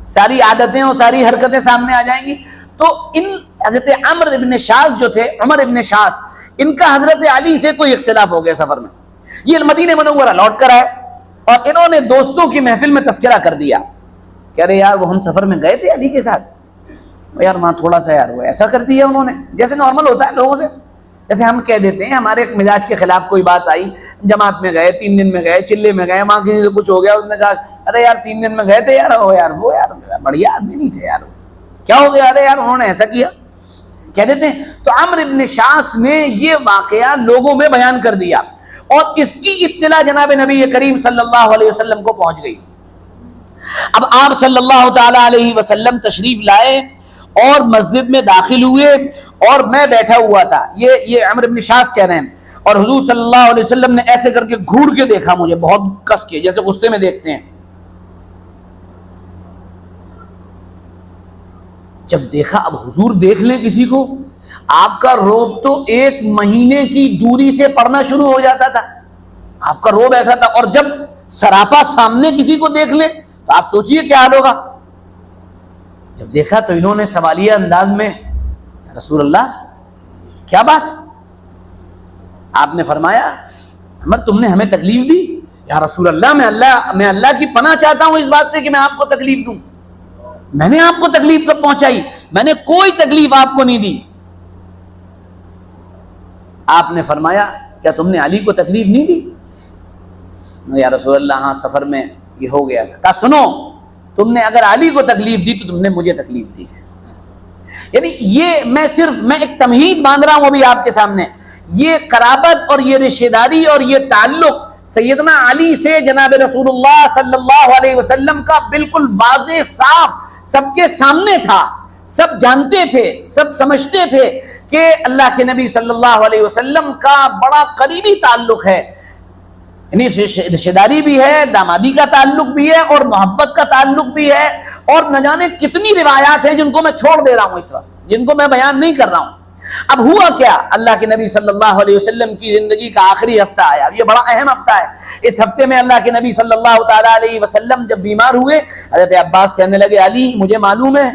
ساری عادتیں اور ساری حرکتیں سامنے آ جائیں گی۔ تو ان حضرت عمرو بن شاس جو تھے، عمر بن شاس، ان کا حضرت علی سے کوئی اختلاف ہو گیا سفر میں۔ یہ مدینہ منورہ لوٹ کر آئے اور انہوں نے دوستوں کی محفل میں تذکرہ کر دیا، کہہ رہے یار وہ ہم سفر میں گئے تھے علی کے ساتھ، یار وہاں تھوڑا سا یار وہ ایسا کر دیا انہوں نے، جیسے نارمل ہوتا ہے لوگوں سے، جیسے ہم کہہ دیتے ہیں ہمارے مزاج کے خلاف کوئی بات آئی، جماعت میں گئے، 3 دن میں گئے، چلے میں گئے، وہاں کسی سے کچھ ہو گیا، اس نے کہا ارے یار 3 دن میں گئے تھے یار، وہ یار بڑھیا آدمی نہیں تھے یار، کیا ہو گیا؟ ارے یار انہوں نے ایسا کیا، کہہ دیتے ہیں۔ تو عمرو بن شاس نے یہ واقعہ لوگوں میں بیان کر دیا، اور اس کی اطلاع جناب نبی کریم صلی اللہ علیہ وسلم کو پہنچ گئی۔ اب آپ صلی اللہ تعالی علیہ وسلم تشریف لائے اور مسجد میں داخل ہوئے، اور میں بیٹھا ہوا تھا، یہ عمرو بن شاس کہہ رہے ہیں، اور حضور صلی اللہ علیہ وسلم نے ایسے کر کے گھور کے دیکھا مجھے، بہت کس کے، جیسے غصے میں دیکھتے ہیں۔ جب دیکھا، اب حضور دیکھ لیں کسی کو، آپ کا روب تو 1 مہینے کی دوری سے پڑنا شروع ہو جاتا تھا، آپ کا روب ایسا تھا، اور جب سراپا سامنے کسی کو دیکھ لیں تو آپ سوچئے کیا حال ہوگا۔ جب دیکھا تو انہوں نے سوالیہ انداز میں رسول اللہ کیا بات؟ آپ نے فرمایا عمر تم نے ہمیں تکلیف دی؟ یا رسول اللہ میں اللہ کی پناہ چاہتا ہوں اس بات سے کہ میں آپ کو تکلیف دوں، میں نے آپ کو تکلیف کب پہنچائی؟ میں نے کوئی تکلیف آپ کو نہیں دی۔ آپ نے فرمایا کیا تم نے علی کو تکلیف نہیں دی؟ یا رسول اللہ ہاں سفر میں یہ ہو گیا۔ کہا سنو، تم نے اگر علی کو تکلیف دی تو تم نے مجھے تکلیف دی ہے۔ یعنی یہ میں ایک تمہید باندھ رہا ہوں ابھی آپ کے سامنے، یہ قرابت اور یہ رشتہ داری اور یہ تعلق سیدنا علی سے جناب رسول اللہ صلی اللہ علیہ وسلم کا بالکل واضح صاف سب کے سامنے تھا، سب جانتے تھے، سب سمجھتے تھے کہ اللہ کے نبی صلی اللہ علیہ وسلم کا بڑا قریبی تعلق ہے، یعنی رشتہ داری بھی ہے، دامادی کا تعلق بھی ہے، اور محبت کا تعلق بھی ہے، اور نہ جانے کتنی روایات ہیں جن کو میں چھوڑ دے رہا ہوں اس وقت، جن کو میں بیان نہیں کر رہا ہوں۔ اب ہوا کیا، اللہ کے نبی صلی اللہ علیہ وسلم کی زندگی کا آخری ہفتہ آیا، یہ بڑا اہم ہفتہ ہے۔ اس ہفتے میں اللہ کے نبی صلی اللہ تعالیٰ علیہ وسلم جب بیمار ہوئے، حضرت عباس کہنے لگے علی مجھے معلوم ہے،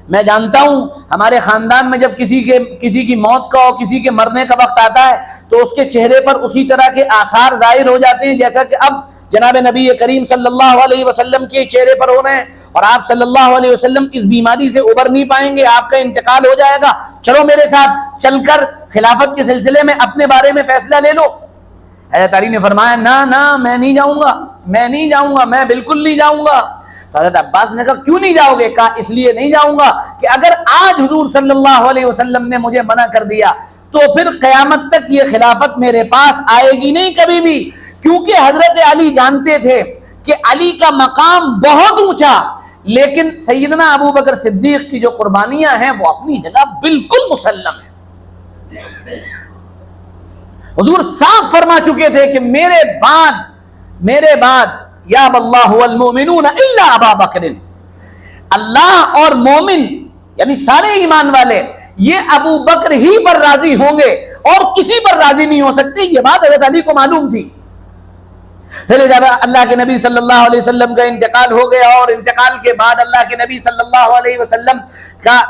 میں جانتا ہوں ہمارے خاندان میں جب کسی کی موت کا اور کسی کے مرنے کا وقت آتا ہے تو اس کے چہرے پر اسی طرح کے آثار ظاہر ہو جاتے ہیں جیسا کہ اب جناب نبی کریم صلی اللہ علیہ وسلم کے چہرے پر ہو رہے ہیں، اور آپ صلی اللہ علیہ وسلم اس بیماری سے ابھر نہیں پائیں گے، آپ کا انتقال ہو جائے گا، چلو میرے ساتھ چل کر خلافت کے سلسلے میں اپنے بارے میں فیصلہ لے لو۔ حضرت علی نے فرمایا نہ میں نہیں جاؤں گا، میں بالکل نہیں جاؤں گا۔ تو حضرت عباس نے کہا کیوں نہیں جاؤ گے؟ کہا اس لیے نہیں جاؤں گا کہ اگر آج حضور صلی اللہ علیہ وسلم نے مجھے منع کر دیا تو پھر قیامت تک یہ خلافت میرے پاس آئے گی نہیں کبھی بھی، کیونکہ حضرت علی جانتے تھے کہ علی کا مقام بہت اونچا، لیکن سیدنا ابو بکر صدیق کی جو قربانیاں ہیں وہ اپنی جگہ بالکل مسلم ہیں۔ حضور صاف فرما چکے تھے کہ میرے بعد یا اللہ والمؤمنون الا ابا بکر، اللہ اور مومن یعنی سارے ایمان والے یہ ابو بکر ہی پر راضی ہوں گے اور کسی پر راضی نہیں ہو سکتے۔ یہ بات حضرت علی کو معلوم تھی۔ پھر جب اللہ کے نبی صلی اللہ علیہ وسلم کا انتقال ہو گیا اور انتقال کے بعد اللہ کے نبی صلی اللہ علیہ وسلم کا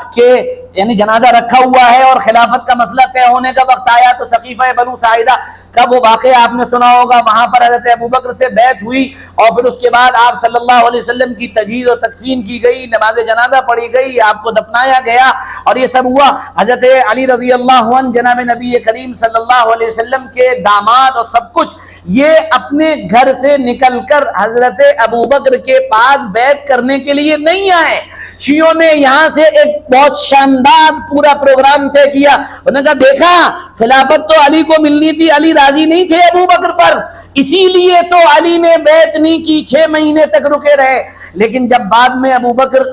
یعنی جنازہ رکھا ہوا ہے اور خلافت کا مسئلہ طے ہونے کا وقت آیا تو سقیفہ بنو ساعدہ کا وہ واقعہ آپ نے سنا ہوگا، وہاں پر حضرت ابو بکر سے بیعت ہوئی اور پھر اس کے بعد آپ صلی اللہ علیہ وسلم کی تجہیز اور تکفین کی گئی، نماز جنازہ پڑھی گئی، آپ کو دفنایا گیا اور یہ سب ہوا۔ حضرت علی رضی اللہ عنہ جناب نبی کریم صلی اللہ علیہ وسلم کے داماد اور سب کچھ یہ اپنے گھر سے نکل کر حضرت ابو بکر کے پاس بیعت کرنے کے لیے نہیں آئے۔ شیعوں نے یہاں سے ایک بہت شاندار پورا پروگرام طے کیا، انہوں نے کہا دیکھا خلافت تو علی کو ملنی تھی، علی راضی نہیں تھے ابو بکر پر، اسی لیے تو علی نے بیعت نہیں کی، 6 مہینے تک رکے رہے۔ لیکن جب بعد میں ابو بکر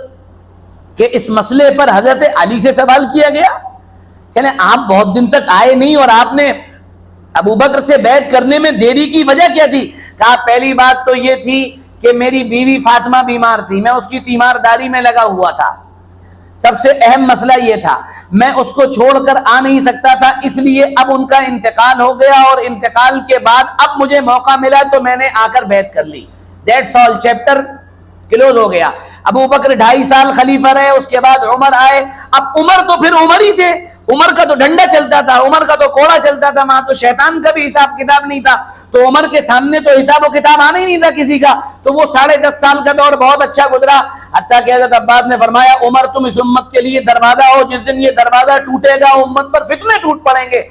کے اس مسئلے پر حضرت علی سے سوال کیا گیا کہ آپ بہت دن تک آئے نہیں اور آپ نے ابو بکر سے بیعت کرنے میں دیری کی وجہ کیا تھی؟ کہا پہلی بات تو یہ تھی کہ میری بیوی فاطمہ بیمار تھی، میں اس کی تیمارداری میں لگا ہوا تھا، سب سے اہم مسئلہ یہ تھا، میں اس کو چھوڑ کر آ نہیں سکتا تھا، اس لیے اب ان کا انتقال ہو گیا اور انتقال کے بعد اب مجھے موقع ملا تو میں نے آ کر بیعت کر لی۔ دیٹس آل، چیپٹر کلوز ہو گیا۔ ابو بکر 2.5 سال خلیفہ رہے، اس کے بعد عمر آئے، اب عمر تو پھر عمر ہی تھے، عمر کا تو ڈنڈا چلتا تھا، عمر کا تو کوڑا چلتا تھا، وہاں تو شیطان کا بھی حساب کتاب نہیں تھا، تو عمر کے سامنے تو حساب و کتاب آنا ہی نہیں تھا کسی کا، تو وہ 10.5 سال کا دور بہت اچھا گزرا، حتیٰ کہ حضرت عباس نے فرمایا عمر تم اس امت کے لیے دروازہ ہو، جس دن یہ دروازہ ٹوٹے گا امت پر فتنے ٹوٹ پڑیں گے۔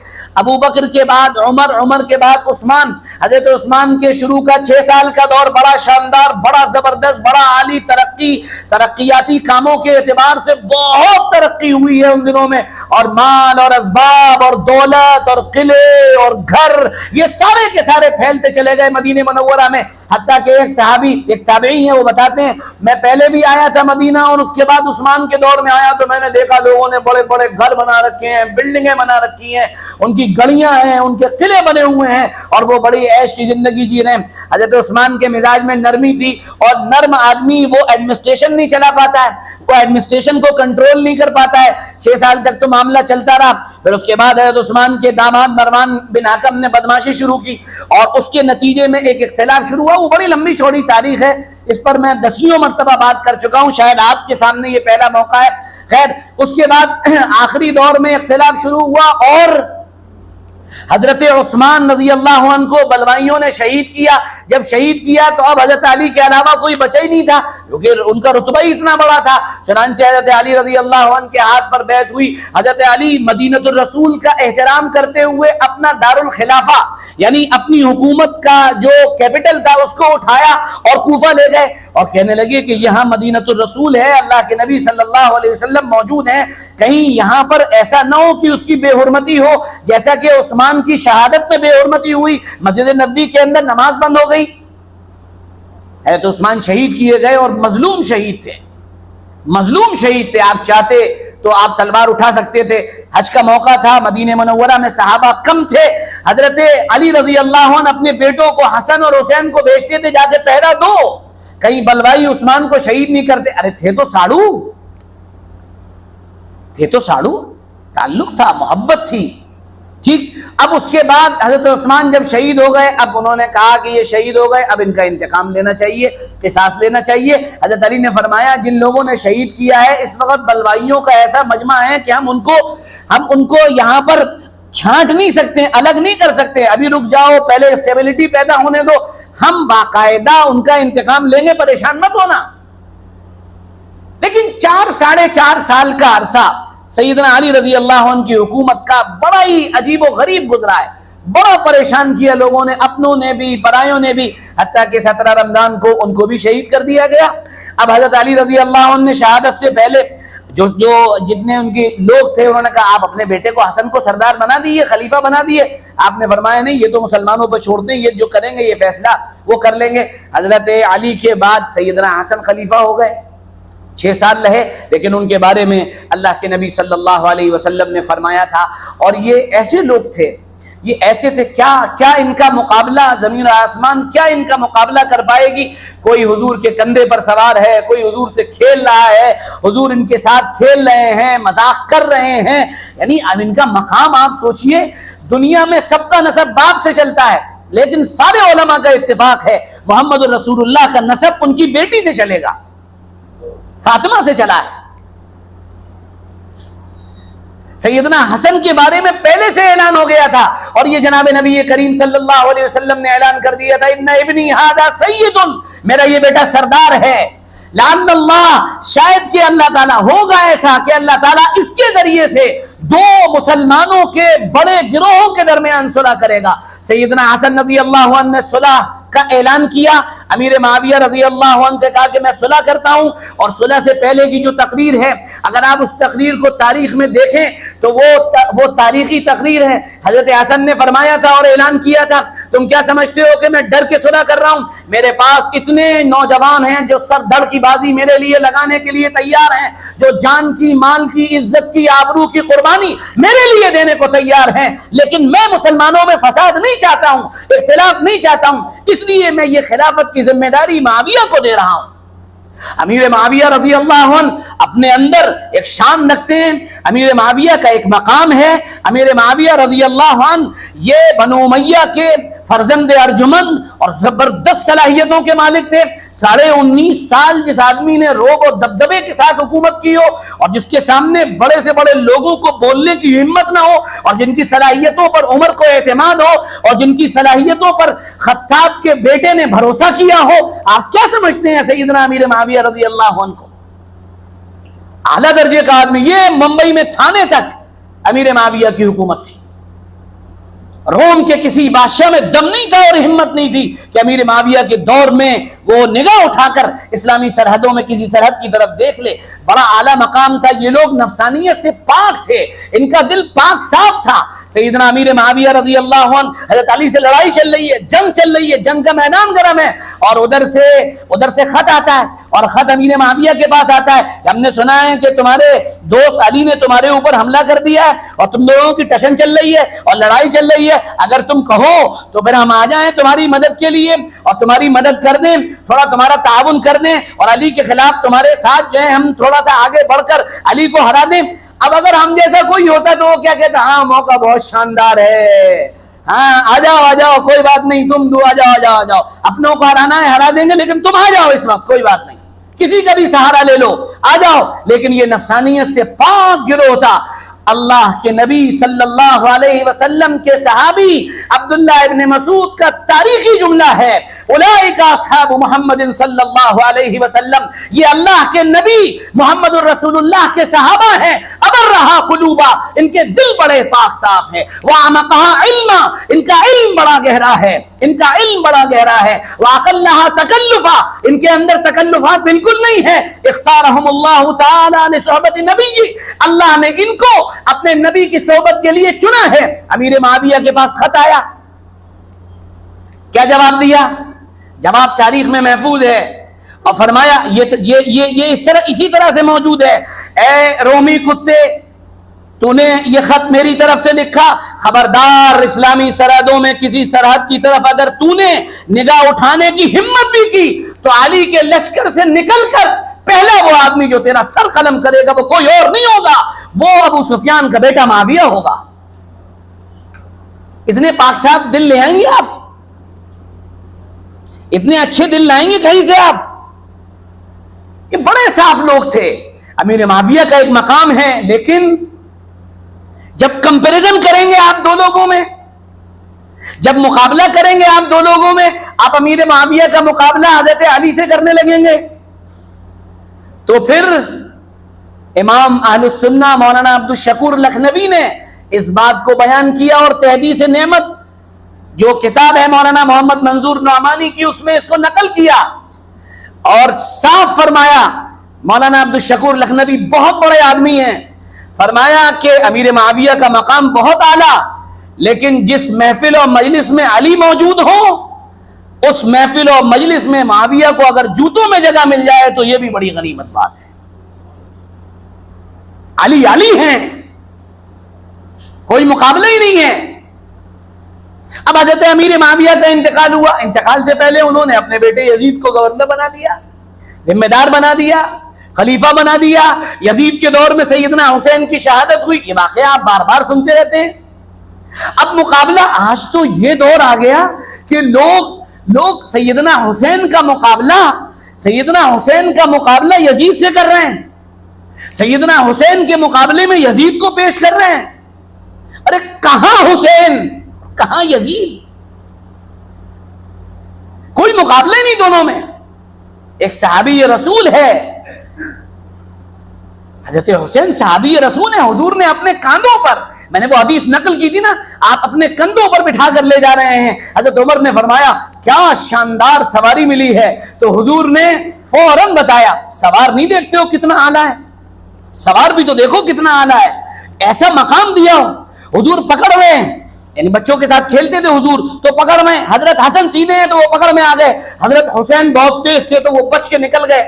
ابو بکر کے بعد عمر، عمر کے بعد عثمان، حضرت عثمان کے شروع کا 6 سال کا دور بڑا شاندار، بڑا زبردست، بڑا عالی ترقیاتی کاموں کے اعتبار سے بہت ترقی ہوئی ہے ان دنوں میں، اور مال اور اسباب اور دولت اور قلعے اور گھر یہ سارے کے سارے پھیلتے چلے گئے مدینہ منورہ میں، حتیٰ کہ ایک صحابی، ایک تابعی ہیں، وہ بتاتے ہیں میں پہلے بھی آیا تھا مدینہ اور اس کے بعد عثمان کے دور میں آیا تو میں نے دیکھا لوگوں نے بڑے بڑے گھر بنا رکھے ہیں، بلڈنگیں بنا رکھی ہیں، ان کی گڑیاں ہیں، ان کے قلعے بنے ہوئے ہیں اور وہ بڑی عیش کی زندگی جی رہے ہیں۔ حضرت عثمان کے مزاج میں نرمی تھی، اور نرم آدمی وہ ایڈمنسٹریشن نہیں چلا پاتا ہے، وہ ایڈمنسٹریشن کو کنٹرول نہیں کر پاتا ہے۔ 6 سال تک تو معاملہ چلتا رہا، پھر اس کے بعد حضرت عثمان کے داماد مروان بن حکم نے بدماشی شروع کی اور اس کے نتیجے میں ایک اختلاف شروع ہوا، وہ بڑی لمبی چوڑی تاریخ ہے، اس پر میں 10 مرتبہ بات کر چکا ہوں، شاید آپ کے سامنے یہ پہلا موقع ہے۔ خیر، اس کے بعد آخری دور میں اختلاف شروع ہوا اور حضرت عثمان رضی اللہ عنہ کو بلوائیوں نے شہید کیا۔ جب شہید کیا تو اب حضرت علی کے علاوہ کوئی بچا ہی نہیں تھا، کیونکہ ان کا رتبہ ہی اتنا بڑا تھا۔ چنانچہ حضرت علی رضی اللہ عنہ کے ہاتھ پر بیعت ہوئی۔ حضرت علی مدینۃ الرسول کا احترام کرتے ہوئے اپنا دارالخلافہ یعنی اپنی حکومت کا جو کیپٹل تھا اس کو اٹھایا اور کوفہ لے گئے اور کہنے لگے کہ یہاں مدینۃ الرسول ہے، اللہ کے نبی صلی اللہ علیہ وسلم موجود ہیں، کہیں یہاں پر ایسا نہ ہو کہ اس کی بے حرمتی ہو، جیسا کہ عثمان کی شہادت میں بے حرمتی ہوئی، مسجد نبوی کے اندر نماز بند ہو گئی۔ حضرت عثمان شہید کیے گئے اور مظلوم شہید تھے، مظلوم شہید تھے۔ آپ چاہتے تو آپ تلوار اٹھا سکتے تھے، حج کا موقع تھا، مدینہ منورہ میں صحابہ کم تھے، حضرت علی رضی اللہ عنہ اپنے بیٹوں کو حسن اور حسین کو بھیجتے تھے جا کے پہرا دو، کہیں بلوائی عثمان کو شہید نہیں کرتے۔ ارے تھے تو ساڑو، تعلق تھا، محبت تھی، ٹھیک۔ اب اس کے بعد حضرت عثمان جب شہید ہو گئے، اب انہوں نے کہا کہ یہ شہید ہو گئے، اب ان کا انتقام لینا چاہیے، قصاص لینا چاہیے۔ حضرت علی نے فرمایا جن لوگوں نے شہید کیا ہے اس وقت بلوائیوں کا ایسا مجمع ہے کہ ہم ان کو یہاں پر چھانٹ نہیں سکتے، الگ نہیں کر سکتے، ابھی رک جاؤ، پہلے اسٹیبلٹی پیدا ہونے دو، ہم باقاعدہ ان کا انتقام لیں گے، پریشان مت ہونا۔ لیکن 4-4.5 سال کا عرصہ سیدنا علی رضی اللہ عنہ کی حکومت کا بڑا ہی عجیب و غریب گزرا ہے، بڑا پریشان کیا لوگوں نے، اپنوں نے بھی، برائیوں نے بھی، حتیٰ کہ 17 رمضان کو ان کو بھی شہید کر دیا گیا۔ اب حضرت علی رضی اللہ عنہ نے شہادت سے پہلے جتنے ان کے لوگ تھے انہوں نے کہا آپ اپنے بیٹے کو حسن کو سردار بنا دیے، خلیفہ بنا دیے. آپ نے فرمایا نہیں، یہ تو مسلمانوں پر چھوڑ دیں، یہ جو کریں گے یہ فیصلہ وہ کر لیں گے. حضرت علی کے بعد سیدنا حسن خلیفہ ہو گئے، 6 سال رہے، لیکن ان کے بارے میں اللہ کے نبی صلی اللہ علیہ وسلم نے فرمایا تھا. اور یہ ایسے لوگ تھے، یہ ایسے تھے، کیا ان کا مقابلہ زمین و آسمان کیا ان کا مقابلہ کر پائے گی؟ کوئی حضور کے کندھے پر سوار ہے، کوئی حضور سے کھیل رہا ہے، حضور ان کے ساتھ کھیل رہے ہیں، مذاق کر رہے ہیں. یعنی اب ان کا مقام آپ سوچئے، دنیا میں سب کا نسب باپ سے چلتا ہے، لیکن سارے علماء کا اتفاق ہے محمد رسول اللہ کا نسب ان کی بیٹی سے چلے گا، فاطمہ سے چلا ہے. سیدنا حسن کے بارے میں پہلے سے اعلان ہو گیا تھا، اور یہ جناب نبی کریم صلی اللہ علیہ وسلم نے اعلان کر دیا تھا، ان ابنی ھذا سید، میرا یہ بیٹا سردار ہے. لعل اللہ، شاید کہ اللہ تعالیٰ، ہوگا ایسا کہ اللہ تعالیٰ اس کے ذریعے سے 2 مسلمانوں کے بڑے گروہوں کے درمیان صلح کرے گا. سیدنا حسن رضی اللہ عنہ نے صلح کا اعلان کیا. امیر معاویہ رضی اللہ عنہ سے کہا کہ میں صلح کرتا ہوں، اور صلح سے پہلے کی جو تقریر ہے، اگر آپ اس تقریر کو تاریخ میں دیکھیں تو وہ تاریخی تقریر ہے. حضرت حسن نے فرمایا تھا اور اعلان کیا تھا، تم کیا سمجھتے ہو کہ میں ڈر کے صلح کر رہا ہوں؟ میرے پاس اتنے نوجوان ہیں جو سر دھڑ کی بازی میرے لیے لگانے کے لیے تیار ہیں، جو جان کی، مال کی، عزت کی، آبرو کی قربانی میرے لیے دینے کو تیار ہیں، لیکن میں مسلمانوں میں فساد نہیں چاہتا ہوں، اختلاف نہیں چاہتا ہوں، اس لیے میں یہ خلافت کی ذمہ داری معاویہ کو دے رہا ہوں. امیر معاویہ رضی اللہ عنہ اپنے اندر ایک شان رکھتے ہیں، امیر معاویہ کا ایک مقام ہے. امیر معاویہ رضی اللہ عنہ یہ بنو امیہ کے فرزند ارجمند اور زبردست صلاحیتوں کے مالک تھے. 19.5 سال جس آدمی نے روب و دبدبے کے ساتھ حکومت کی ہو، اور جس کے سامنے بڑے سے بڑے لوگوں کو بولنے کی ہمت نہ ہو، اور جن کی صلاحیتوں پر عمر کو اعتماد ہو، اور جن کی صلاحیتوں پر خطاب کے بیٹے نے بھروسہ کیا ہو، آپ کیا سمجھتے ہیں سیدنا امیر معاویہ رضی اللہ عنہ کو؟ اعلیٰ درجے کا آدمی. یہ ممبئی میں تھانے تک امیر معاویہ کی حکومت تھی. روم کے کسی بادشاہ میں دم نہیں تھا اور ہمت نہیں تھی کہ امیر معاویہ کے دور میں وہ نگاہ اٹھا کر اسلامی سرحدوں میں کسی سرحد کی طرف دیکھ لے. بڑا اعلیٰ مقام تھا. یہ لوگ نفسانیت سے پاک تھے، ان کا دل پاک صاف تھا. سیدنا امیر معاویہ رضی اللہ عنہ، حضرت علی سے لڑائی چل رہی ہے، جنگ چل رہی ہے، جنگ کا میدان گرم ہے، اور ادھر سے خط آتا ہے، اور خط امیر معاویہ کے پاس آتا ہے کہ ہم نے سنا ہے کہ تمہارے دوست علی نے تمہارے اوپر حملہ کر دیا ہے، اور تم لوگوں کی ٹشن چل رہی ہے اور لڑائی چل رہی ہے. اگر تم کہو تو پھر ہم آ جائیں تمہاری مدد کے لیے اور تمہاری مدد کر دیں، تھوڑا تمہارا تعاون کر دیں، اور علی کے خلاف تمہارے ساتھ جو ہے ہم تھوڑا سا آگے بڑھ کر علی کو ہرا دیں. اب اگر ہم جیسا کوئی ہوتا تو وہ کیا کہتا؟ ہاں موقع بہت شاندار ہے، ہاں آ جاؤ کوئی بات نہیں، تم دو آ جاؤ، اپنوں کو ہرانا ہے ہرا دیں گے، لیکن تم آ جاؤ اس وقت، کوئی بات نہیں، کسی کا بھی سہارا لے لو، آ جاؤ. لیکن یہ نفسانیت سے پاک گروہ تھا. اللہ کے نبی صلی اللہ علیہ وسلم کے صحابی عبداللہ ابن مسعود کا تاریخی جملہ ہے، اولئک اصحاب محمد صلی اللہ علیہ وسلم، یہ اللہ کے نبی محمد الرسول اللہ کے صحابہ ہیں. ابر رہا قلوبا، ان کے دل بڑے پاک صاف ہیں. وعمقہا علما، ان کا علم بڑا گہرا ہے، ان کا علم بڑا گہرا ہے. واقلہا تکلفا، ان کے اندر تکلفات بالکل نہیں ہے. اختارہم اللہ تعالی لصحبت نبی، اللہ نے ان کو اپنے نبی کی صحبت کے لیے چنا ہے. امیر معاویہ کے پاس خط آیا، کیا جواب دیا؟ جواب تاریخ میں محفوظ ہے، اور فرمایا یہ اسی طرح سے موجود ہے، اے رومی کتے، تو نے یہ خط میری طرف سے لکھا، خبردار اسلامی سرحدوں میں کسی سرحد کی طرف اگر تو نے نگاہ اٹھانے کی ہمت بھی کی تو علی کے لشکر سے نکل کر پہلا وہ آدمی جو تیرا سر قلم کرے گا وہ کوئی اور نہیں ہوگا، وہ ابو سفیان کا بیٹا معاویہ ہوگا. اتنے پاک صاف دل لے آئیں گے آپ؟ اتنے اچھے دل لائیں گے کہیں سے آپ؟ یہ بڑے صاف لوگ تھے. امیر معاویہ کا ایک مقام ہے، لیکن جب کمپیریزن کریں گے آپ دو لوگوں میں، جب مقابلہ کریں گے آپ دو لوگوں میں، آپ امیر معاویہ کا مقابلہ حضرت علی سے کرنے لگیں گے تو پھر امام اہل السنہ مولانا عبدالشکور لکھنوی نے اس بات کو بیان کیا، اور تحدیث نعمت جو کتاب ہے مولانا محمد منظور نعمانی کی، اس میں اس کو نقل کیا، اور صاف فرمایا، مولانا عبد الشکور لکھنوی بہت بڑے آدمی ہیں، فرمایا کہ امیر معاویہ کا مقام بہت اعلیٰ، لیکن جس محفل و مجلس میں علی موجود ہو اس محفل و مجلس میں معاویہ کو اگر جوتوں میں جگہ مل جائے تو یہ بھی بڑی غنیمت بات ہے۔ علی علی ہیں، کوئی مقابلہ ہی نہیں ہے۔ اب حضرت امیر معاویہ کا انتقال ہوا، انتقال سے پہلے انہوں نے اپنے بیٹے یزید کو گورنر بنا دیا، ذمہ دار بنا دیا، خلیفہ بنا دیا۔ یزید کے دور میں سیدنا حسین کی شہادت ہوئی، یہ واقعہ آپ بار بار سنتے رہتے ہیں۔ اب مقابلہ، آج تو یہ دور آ گیا کہ لوگ سیدنا حسین کا مقابلہ یزید سے کر رہے ہیں، سیدنا حسین کے مقابلے میں یزید کو پیش کر رہے ہیں۔ ارے کہاں حسین، کہاں یزید؟ کوئی مقابلہ نہیں دونوں میں۔ ایک صحابی رسول ہے، حضرت حسین صحابی رسول ہے، حضور نے اپنے کاندھوں پر، میں نے وہ حدیث نقل کی تھی نا، آپ اپنے کندھوں پر بٹھا کر لے جا رہے ہیں۔ حضرت عمر نے فرمایا کیا شاندار سواری ملی ہے، تو حضور نے فوراً بتایا سوار نہیں دیکھتے ہو کتنا اعلیٰ ہے، سوار بھی تو دیکھو کتنا اعلیٰ ہے، ایسا مقام دیا ہو۔ حضور پکڑ رہے ہیں، یعنی بچوں کے ساتھ کھیلتے تھے حضور تو پکڑ میں، حضرت حسن سیدھے ہیں تو وہ پکڑ میں آ گئے، حضرت حسین بہت تیز تھے تو وہ بچ کے نکل گئے۔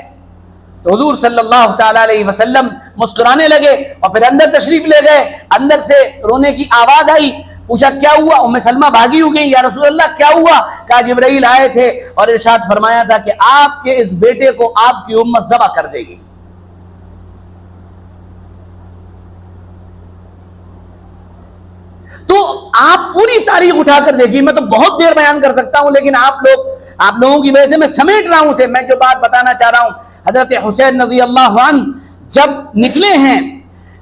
تو حضور صلی اللہ تعالیٰ علیہ وسلم مسکرانے لگے اور پھر اندر تشریف لے گئے۔ اندر سے رونے کی آواز آئی، پوچھا کیا ہوا؟ ام سلمہ بھاگی ہو گئی، یا رسول اللہ کیا ہوا؟ کہا جبرائیل آئے تھے اور ارشاد فرمایا تھا کہ آپ کے اس بیٹے کو آپ کی امت ذبح کر دے گی۔ تو آپ پوری تاریخ اٹھا کر دیکھیے، میں تو بہت دیر بیان کر سکتا ہوں لیکن آپ لوگوں کی وجہ سے میں سمیٹ رہا ہوں اسے۔ میں جو بات بتانا چاہ رہا ہوں، حضرت حسین رضی اللہ عنہ جب نکلے ہیں،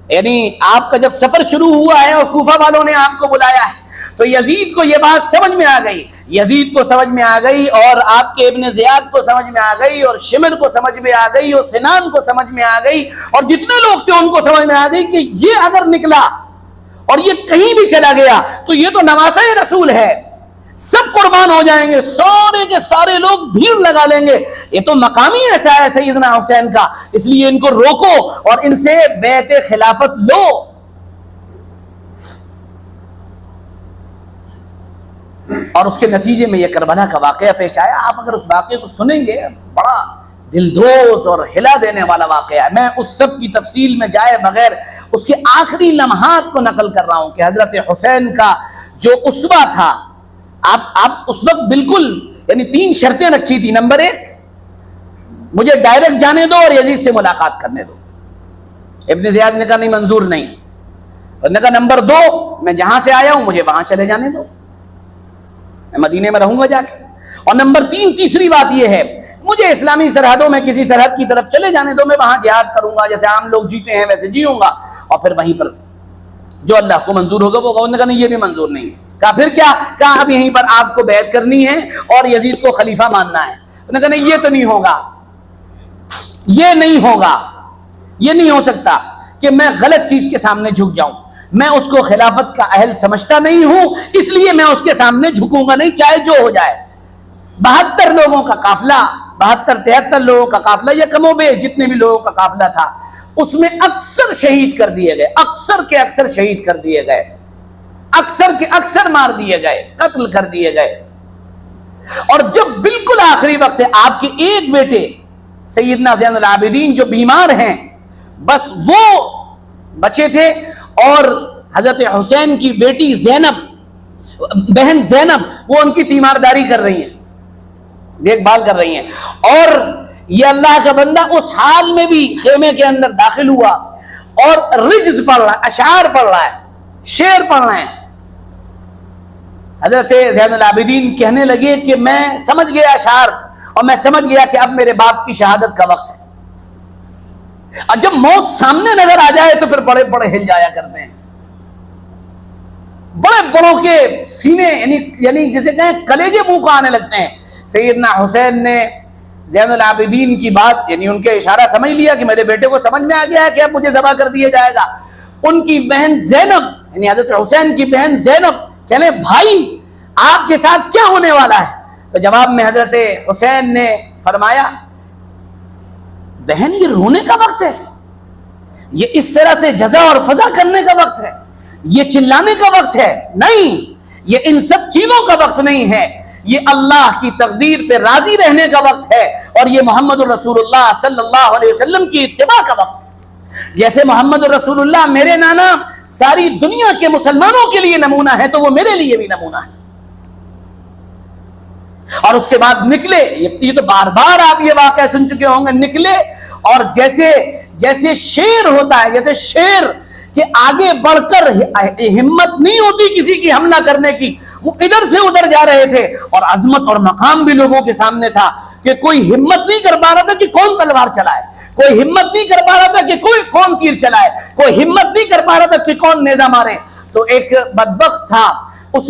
یعنی آپ کا جب سفر شروع ہوا ہے اور کوفہ والوں نے آپ کو بلایا ہے، تو یزید کو یہ بات سمجھ میں آ گئی، یزید کو سمجھ میں آ گئی اور آپ کے ابن زیاد کو سمجھ میں آ گئی اور شمر کو سمجھ میں آ گئی اور سنان کو سمجھ میں آ گئی اور جتنے لوگ تھے ان کو سمجھ میں آ گئی کہ یہ اگر نکلا اور یہ کہیں بھی چلا گیا تو یہ تو نواسہ رسول ہے، سب قربان ہو جائیں گے، سارے کے سارے لوگ بھیڑ لگا لیں گے، یہ تو مقامی ایسا ہے سیدنا حسین کا، اس لیے ان کو روکو اور ان سے بیعت خلافت لو۔ اور اس کے نتیجے میں یہ کربلا کا واقعہ پیش آیا۔ آپ اگر اس واقعے کو سنیں گے بڑا دلدوز اور ہلا دینے والا واقعہ ہے۔ میں اس سب کی تفصیل میں جائے بغیر اس کے آخری لمحات کو نقل کر رہا ہوں کہ حضرت حسین کا جو اسوہ تھا، آپ اس وقت بالکل یعنی 3 شرطیں رکھی تھی۔ نمبر 1، مجھے ڈائریکٹ جانے دو اور یزید سے ملاقات کرنے دو۔ ابن زیاد نے کہا نہیں، منظور نہیں۔ اور نے کہا نمبر 2، میں جہاں سے آیا ہوں مجھے وہاں چلے جانے دو، میں مدینے میں رہوں گا جا کے۔ اور نمبر 3، تیسری بات یہ ہے، مجھے اسلامی سرحدوں میں کسی سرحد کی طرف چلے جانے دو، میں وہاں جہاد کروں گا، جیسے عام لوگ جیتے ہیں ویسے جیوں گا، اور پھر وہیں پر جو اللہ کو منظور ہوگا وہ ہوگا۔ انہوں نے کہا نہیں، یہ بھی منظور نہیں ہے۔ کہا پھر کیا؟ کہا اب یہیں پر آپ کو بیعت کرنی ہے اور یزید کو خلیفہ ماننا ہے۔ انہوں نے کہا نہیں، یہ تو نہیں ہوگا، یہ نہیں ہوگا، یہ نہیں ہو سکتا کہ میں غلط چیز کے سامنے جھک جاؤں، میں اس کو خلافت کا اہل سمجھتا نہیں ہوں، اس لیے میں اس کے سامنے جھکوں گا نہیں، چاہے جو ہو جائے۔ 72 لوگوں کا قافلہ، 72-73 لوگوں کا قافلہ، یہ کم و بیش جتنے بھی لوگوں کا قافلہ تھا، اس میں اکثر شہید کر دیے گئے، اکثر کے اکثر شہید کر دیے گئے، اکثر کے اکثر مار دیے گئے، قتل کر دیے گئے۔ اور جب بالکل آخری وقت ہے، آپ کے ایک بیٹے سیدنا زین العابدین جو بیمار ہیں، بس وہ بچے تھے، اور حضرت حسین کی بیٹی زینب، بہن زینب، وہ ان کی تیمارداری کر رہی ہیں، دیکھ بھال کر رہی ہیں۔ اور یہ اللہ کا بندہ اس حال میں بھی خیمے کے اندر داخل ہوا اور رجز پڑھ رہا ہے، اشعار پڑھ رہا ہے، شعر پڑھ رہے ہیں۔ حضرت زین العابدین کہنے لگے کہ میں سمجھ گیا اشعار، اور میں سمجھ گیا کہ اب میرے باپ کی شہادت کا وقت ہے۔ اور جب موت سامنے نظر آ جائے تو پھر بڑے بڑے ہل جایا کرتے ہیں، بڑے بڑوں کے سینے یعنی جسے کہیں کلیجے منہ کو آنے لگتے ہیں۔ سیدنا حسین نے زین العابدین کی بات، یعنی ان کے اشارہ سمجھ لیا کہ میرے بیٹے کو سمجھ میں آ گیا ہے کہ اب مجھے ذبح کر دیا جائے گا۔ ان کی بہن زینب، یعنی حضرت حسین کی بہن زینب کہنے بھائی آپ کے ساتھ کیا ہونے والا ہے؟ تو جواب میں حضرت حسین نے فرمایا بہن یہ رونے کا وقت ہے، یہ اس طرح سے جزا اور فضا کرنے کا وقت ہے، یہ چلانے کا وقت ہے نہیں، یہ ان سب چیزوں کا وقت نہیں ہے، یہ اللہ کی تقدیر پہ راضی رہنے کا وقت ہے، اور یہ محمد رسول اللہ صلی اللہ علیہ وسلم کی اتباع کا وقت ہے۔ جیسے محمد رسول اللہ میرے نانا ساری دنیا کے مسلمانوں کے لیے نمونہ ہے، تو وہ میرے لیے بھی نمونہ ہے۔ اور اس کے بعد نکلے، یہ تو بار بار آپ یہ واقعہ سن چکے ہوں گے، نکلے اور جیسے شیر ہوتا ہے، جیسے شیر کہ آگے بڑھ کر ہمت نہیں ہوتی کسی کی حملہ کرنے کی، وہ ادھر سے ادھر جا رہے تھے، اور عظمت اور مقام بھی لوگوں کے سامنے تھا کہ کوئی ہمت نہیں کر پا رہا تھا کہ کون تلوار چلائے، کوئی ہمت نہیں کر پا رہا تھا کہ کون تیر چلائے، کوئی ہمت نہیں کر پا رہا تھا کہ کون نیزہ مارے۔ تو ایک بدبخت تھا، اس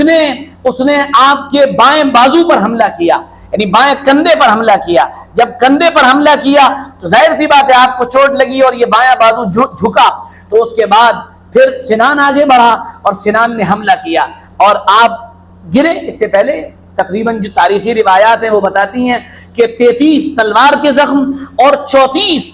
نے آپ کے بائیں بازو پر حملہ کیا، یعنی بائیں کندھے پر حملہ کیا۔ جب کندھے پر حملہ کیا تو ظاہر سی بات ہے آپ کو چوٹ لگی اور یہ بایاں بازو جھکا، تو اس کے بعد پھر سنان آگے بڑھا اور سنان نے حملہ کیا اور آپ گرے۔ اس سے پہلے تقریباً جو تاریخی روایات ہیں وہ بتاتی ہیں کہ 33 تلوار کے زخم اور 34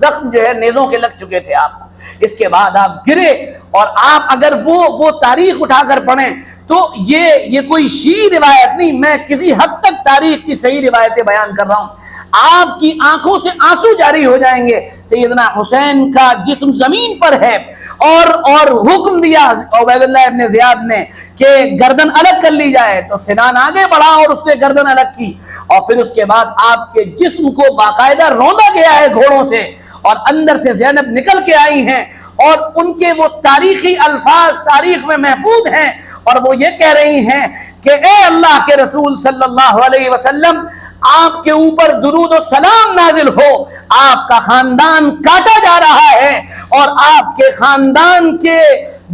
زخم جو ہے نیزوں کے لگ چکے تھے آپ کو۔ اس کے بعد آپ گرے، اور آپ اگر وہ تاریخ اٹھا کر پڑھیں تو یہ کوئی شیعی روایت نہیں، میں کسی حد تک تاریخ کی صحیح روایتیں بیان کر رہا ہوں، آپ کی آنکھوں سے آنسو جاری ہو جائیں گے۔ سیدنا حسین کا جسم زمین پر ہے، اور حکم دیا عبید اللہ ابن زیاد نے کہ گردن الگ کر لی جائے، تو سنان آگے بڑھا اور اس نے گردن الگ کی، اور پھر اس کے بعد آپ کے جسم کو باقاعدہ روندا گیا ہے گھوڑوں سے، اور اندر سے زینب نکل کے آئی ہیں، اور ان کے وہ تاریخی الفاظ تاریخ میں محفوظ ہیں، اور وہ یہ کہہ رہی ہیں کہ اے اللہ کے رسول صلی اللہ علیہ وسلم، آپ کے اوپر درود و سلام نازل ہو، آپ کا خاندان کاٹا جا رہا ہے، اور آپ کے خاندان کے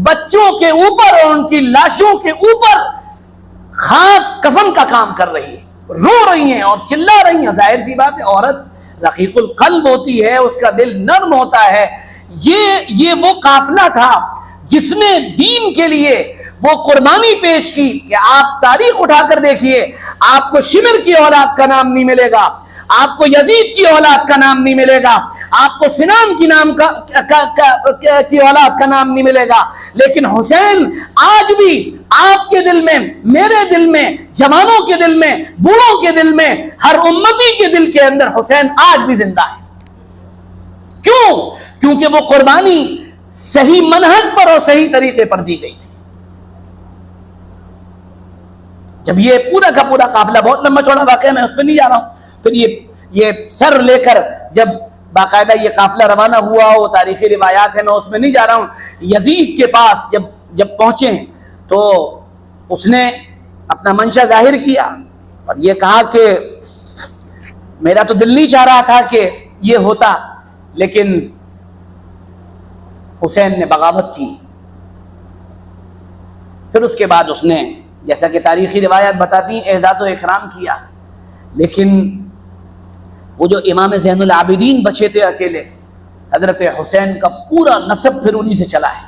بچوں کے اوپر اور ان کی لاشوں کے اوپر خاک کفن کا کام کر رہی ہے، رو رہی ہیں اور چلا رہی ہیں۔ ظاہر سی بات ہے عورت رقیق القلب ہوتی ہے، اس کا دل نرم ہوتا ہے۔ یہ وہ قافلہ تھا جس نے دین کے لیے وہ قربانی پیش کی کہ آپ تاریخ اٹھا کر دیکھیے، آپ کو شمر کی اولاد کا نام نہیں ملے گا، آپ کو یزید کی اولاد کا نام نہیں ملے گا، آپ کو سنان کی اولاد کا نام نہیں ملے گا، لیکن حسین آج بھی آپ کے دل میں، میرے دل میں، جوانوں کے دل میں، بوڑھوں کے دل میں، ہر امتی کے دل کے اندر حسین آج بھی زندہ ہے۔ کیوں؟ کیونکہ وہ قربانی صحیح منہج پر اور صحیح طریقے پر دی گئی تھی۔ جب یہ پورا کا پورا قافلہ، بہت لمبا چوڑا واقعہ، میں اس پہ نہیں جا رہا ہوں، پھر یہ سر لے کر جب باقاعدہ یہ قافلہ روانہ ہوا، وہ تاریخی روایات ہیں، میں اس میں نہیں جا رہا ہوں۔ یزید کے پاس جب پہنچے تو اس نے اپنا منشا ظاہر کیا اور یہ کہا کہ میرا تو دل نہیں چاہ رہا تھا کہ یہ ہوتا، لیکن حسین نے بغاوت کی۔ پھر اس کے بعد اس نے، جیسا کہ تاریخی روایات بتاتی ہیں، اعزاز و اکرام کیا، لیکن وہ جو امام زین العابدین بچے تھے اکیلے، حضرت حسین کا پورا نسب پھر انہی سے چلا ہے،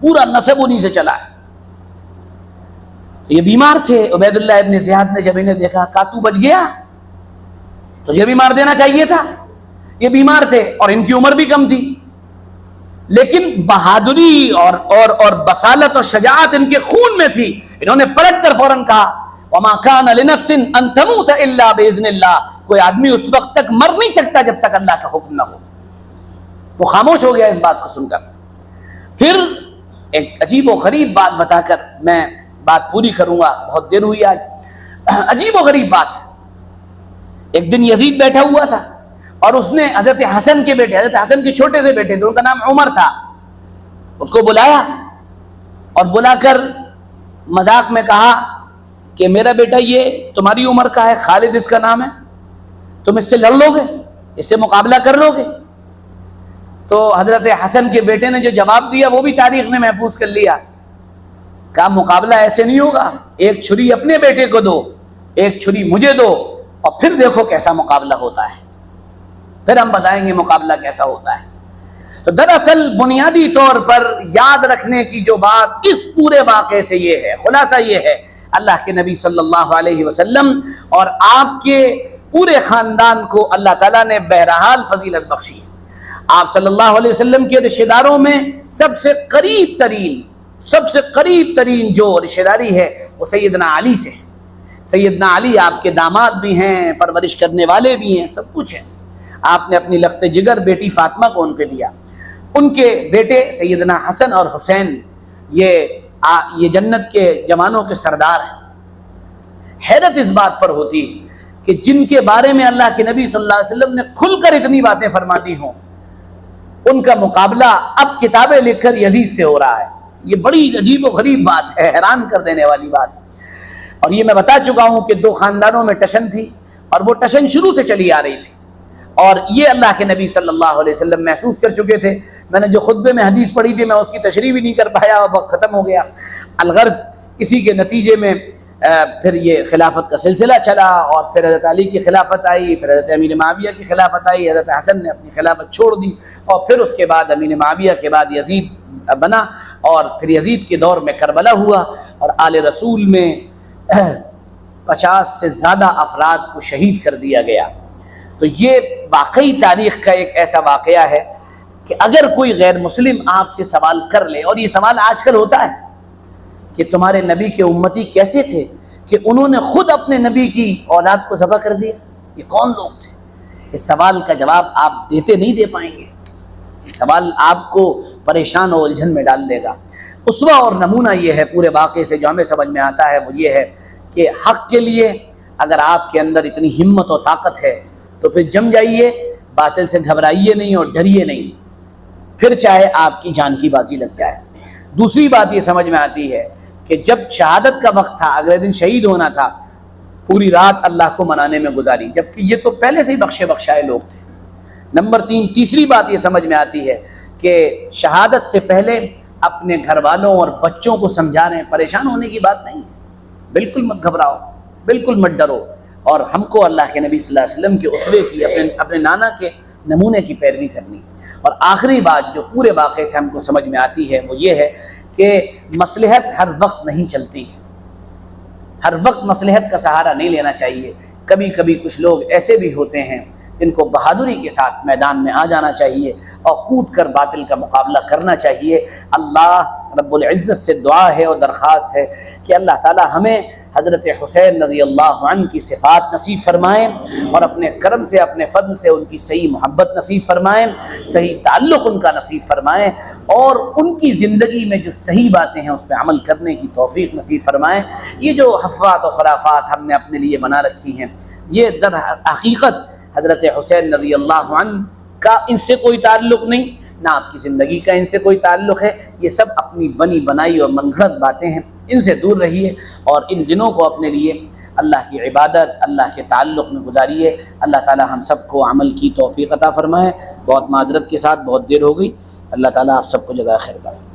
پورا نسب انہی سے چلا ہے۔ یہ بیمار تھے، عبید اللہ ابن زیاد نے جب انہیں دیکھا کہا تو بچ گیا، تجھے بھی مار دینا چاہیے تھا۔ یہ بیمار تھے اور ان کی عمر بھی کم تھی، لیکن بہادری اور بصالت اور شجاعت ان کے خون میں تھی۔ انہوں نے پلٹ کر فوراً کہا وَمَا كَانَ لِنَفْسٍ أَن تَمُوتَ إِلَّا بِإِذْنِ اللَّهِ، کوئی آدمی اس وقت تک مر نہیں سکتا جب تک اللہ کا حکم نہ ہو۔ وہ خاموش ہو گیا اس بات کو سن کر۔ پھر ایک عجیب و غریب بات بتا کر میں بات پوری کروں گا، بہت دیر ہوئی آج۔ عجیب و غریب بات، ایک دن یزید بیٹھا ہوا تھا اور اس نے حضرت حسن کے بیٹے، حضرت حسن کے چھوٹے سے بیٹے تھے، ان کا نام عمر تھا، اس کو بلایا اور بلا کر مذاق میں کہا کہ میرا بیٹا یہ تمہاری عمر کا ہے، خالد اس کا نام ہے، تم اس سے لڑ لو گے، اس سے مقابلہ کر لو گے؟ تو حضرت حسن کے بیٹے نے جو جواب دیا وہ بھی تاریخ نے محفوظ کر لیا، کہا مقابلہ ایسے نہیں ہوگا، ایک چھری اپنے بیٹے کو دو، ایک چھری مجھے دو، اور پھر دیکھو کیسا مقابلہ ہوتا ہے، پھر ہم بتائیں گے مقابلہ کیسا ہوتا ہے۔ تو دراصل بنیادی طور پر یاد رکھنے کی جو بات اس پورے واقعے سے یہ ہے، خلاصہ یہ ہے، اللہ کے نبی صلی اللہ علیہ وسلم اور آپ کے پورے خاندان کو اللہ تعالیٰ نے بہرحال فضیلت بخشی ہے۔ آپ صلی اللہ علیہ وسلم کے رشتہ داروں میں سب سے قریب ترین جو رشتہ داری ہے وہ سیدنا علی سے ہے۔ سیدنا علی آپ کے داماد بھی ہیں، پرورش کرنے والے بھی ہیں، سب کچھ ہیں۔ آپ نے اپنی لخت جگر بیٹی فاطمہ کو ان کے دیا۔ ان کے بیٹے سیدنا حسن اور حسین یہ جنت کے جوانوں کے سردار ہیں۔ حیرت اس بات پر ہوتی ہے کہ جن کے بارے میں اللہ کے نبی صلی اللہ علیہ وسلم نے کھل کر اتنی باتیں فرما دی ہوں، ان کا مقابلہ اب کتابیں لکھ کر یزید سے ہو رہا ہے۔ یہ بڑی عجیب و غریب بات ہے، حیران کر دینے والی بات۔ اور یہ میں بتا چکا ہوں کہ دو خاندانوں میں ٹشن تھی، اور وہ ٹشن شروع سے چلی آ رہی تھی، اور یہ اللہ کے نبی صلی اللہ علیہ وسلم محسوس کر چکے تھے۔ میں نے جو خطبے میں حدیث پڑھی تھی میں اس کی تشریح بھی نہیں کر پایا، اور وقت ختم ہو گیا۔ الغرض اسی کے نتیجے میں پھر یہ خلافت کا سلسلہ چلا، اور پھر حضرت علی کی خلافت آئی، پھر حضرت امیر معاویہ کی خلافت آئی، حضرت حسن نے اپنی خلافت چھوڑ دی، اور پھر اس کے بعد امیر معاویہ کے بعد یزید بنا، اور پھر یزید کے دور میں کربلا ہوا، اور آل رسول میں 50 سے زیادہ افراد کو شہید کر دیا گیا۔ تو یہ واقعی تاریخ کا ایک ایسا واقعہ ہے کہ اگر کوئی غیر مسلم آپ سے سوال کر لے، اور یہ سوال آج کل ہوتا ہے کہ تمہارے نبی کے امتی کیسے تھے کہ انہوں نے خود اپنے نبی کی اولاد کو ذبح کر دیا، یہ کون لوگ تھے؟ اس سوال کا جواب آپ نہیں دے پائیں گے۔ یہ سوال آپ کو پریشان و الجھن میں ڈال دے گا۔ اسوہ اور نمونہ یہ ہے پورے واقعے سے جو ہمیں سمجھ میں آتا ہے، وہ یہ ہے کہ حق کے لیے اگر آپ کے اندر اتنی ہمت و طاقت ہے تو پھر جم جائیے، باطل سے گھبرائیے نہیں اور ڈریے نہیں، پھر چاہے آپ کی جان کی بازی لگ جائے۔ دوسری بات یہ سمجھ میں آتی ہے کہ جب شہادت کا وقت تھا، اگلے دن شہید ہونا تھا، پوری رات اللہ کو منانے میں گزاری، جبکہ یہ تو پہلے سے ہی بخشائے لوگ تھے۔ نمبر 3، تیسری بات یہ سمجھ میں آتی ہے کہ شہادت سے پہلے اپنے گھر والوں اور بچوں کو سمجھا رہے ہیں، پریشان ہونے کی بات نہیں ہے، بالکل مت گھبراؤ، بالکل مت ڈرو، اور ہم کو اللہ کے نبی صلی اللہ علیہ وسلم کے اسوے کی، اپنے نانا کے نمونے کی پیروی کرنی۔ اور آخری بات جو پورے واقعے سے ہم کو سمجھ میں آتی ہے وہ یہ ہے کہ مصلحت ہر وقت نہیں چلتی ہے، ہر وقت مصلحت کا سہارا نہیں لینا چاہیے۔ کبھی کبھی کچھ لوگ ایسے بھی ہوتے ہیں جن کو بہادری کے ساتھ میدان میں آ جانا چاہیے اور کود کر باطل کا مقابلہ کرنا چاہیے۔ اللہ رب العزت سے دعا ہے اور درخواست ہے کہ اللہ تعالی ہمیں حضرت حسین رضی اللہ عنہ کی صفات نصیب فرمائیں، اور اپنے کرم سے، اپنے فضل سے ان کی صحیح محبت نصیب فرمائیں، صحیح تعلق ان کا نصیب فرمائیں، اور ان کی زندگی میں جو صحیح باتیں ہیں اس پہ عمل کرنے کی توفیق نصیب فرمائیں۔ یہ جو افواہ و خرافات ہم نے اپنے لیے بنا رکھی ہیں، یہ در حقیقت حضرت حسین رضی اللہ عنہ کا ان سے کوئی تعلق نہیں، نہ آپ کی زندگی کا ان سے کوئی تعلق ہے۔ یہ سب اپنی بنی بنائی اور من گھڑت باتیں ہیں، ان سے دور رہیے، اور ان دنوں کو اپنے لیے اللہ کی عبادت، اللہ کے تعلق میں گزاریے۔ اللہ تعالی ہم سب کو عمل کی توفیق عطا فرمائے۔ بہت معذرت کے ساتھ بہت دیر ہو گئی، اللہ تعالی آپ سب کو جزائے خیر عطا فرمائے۔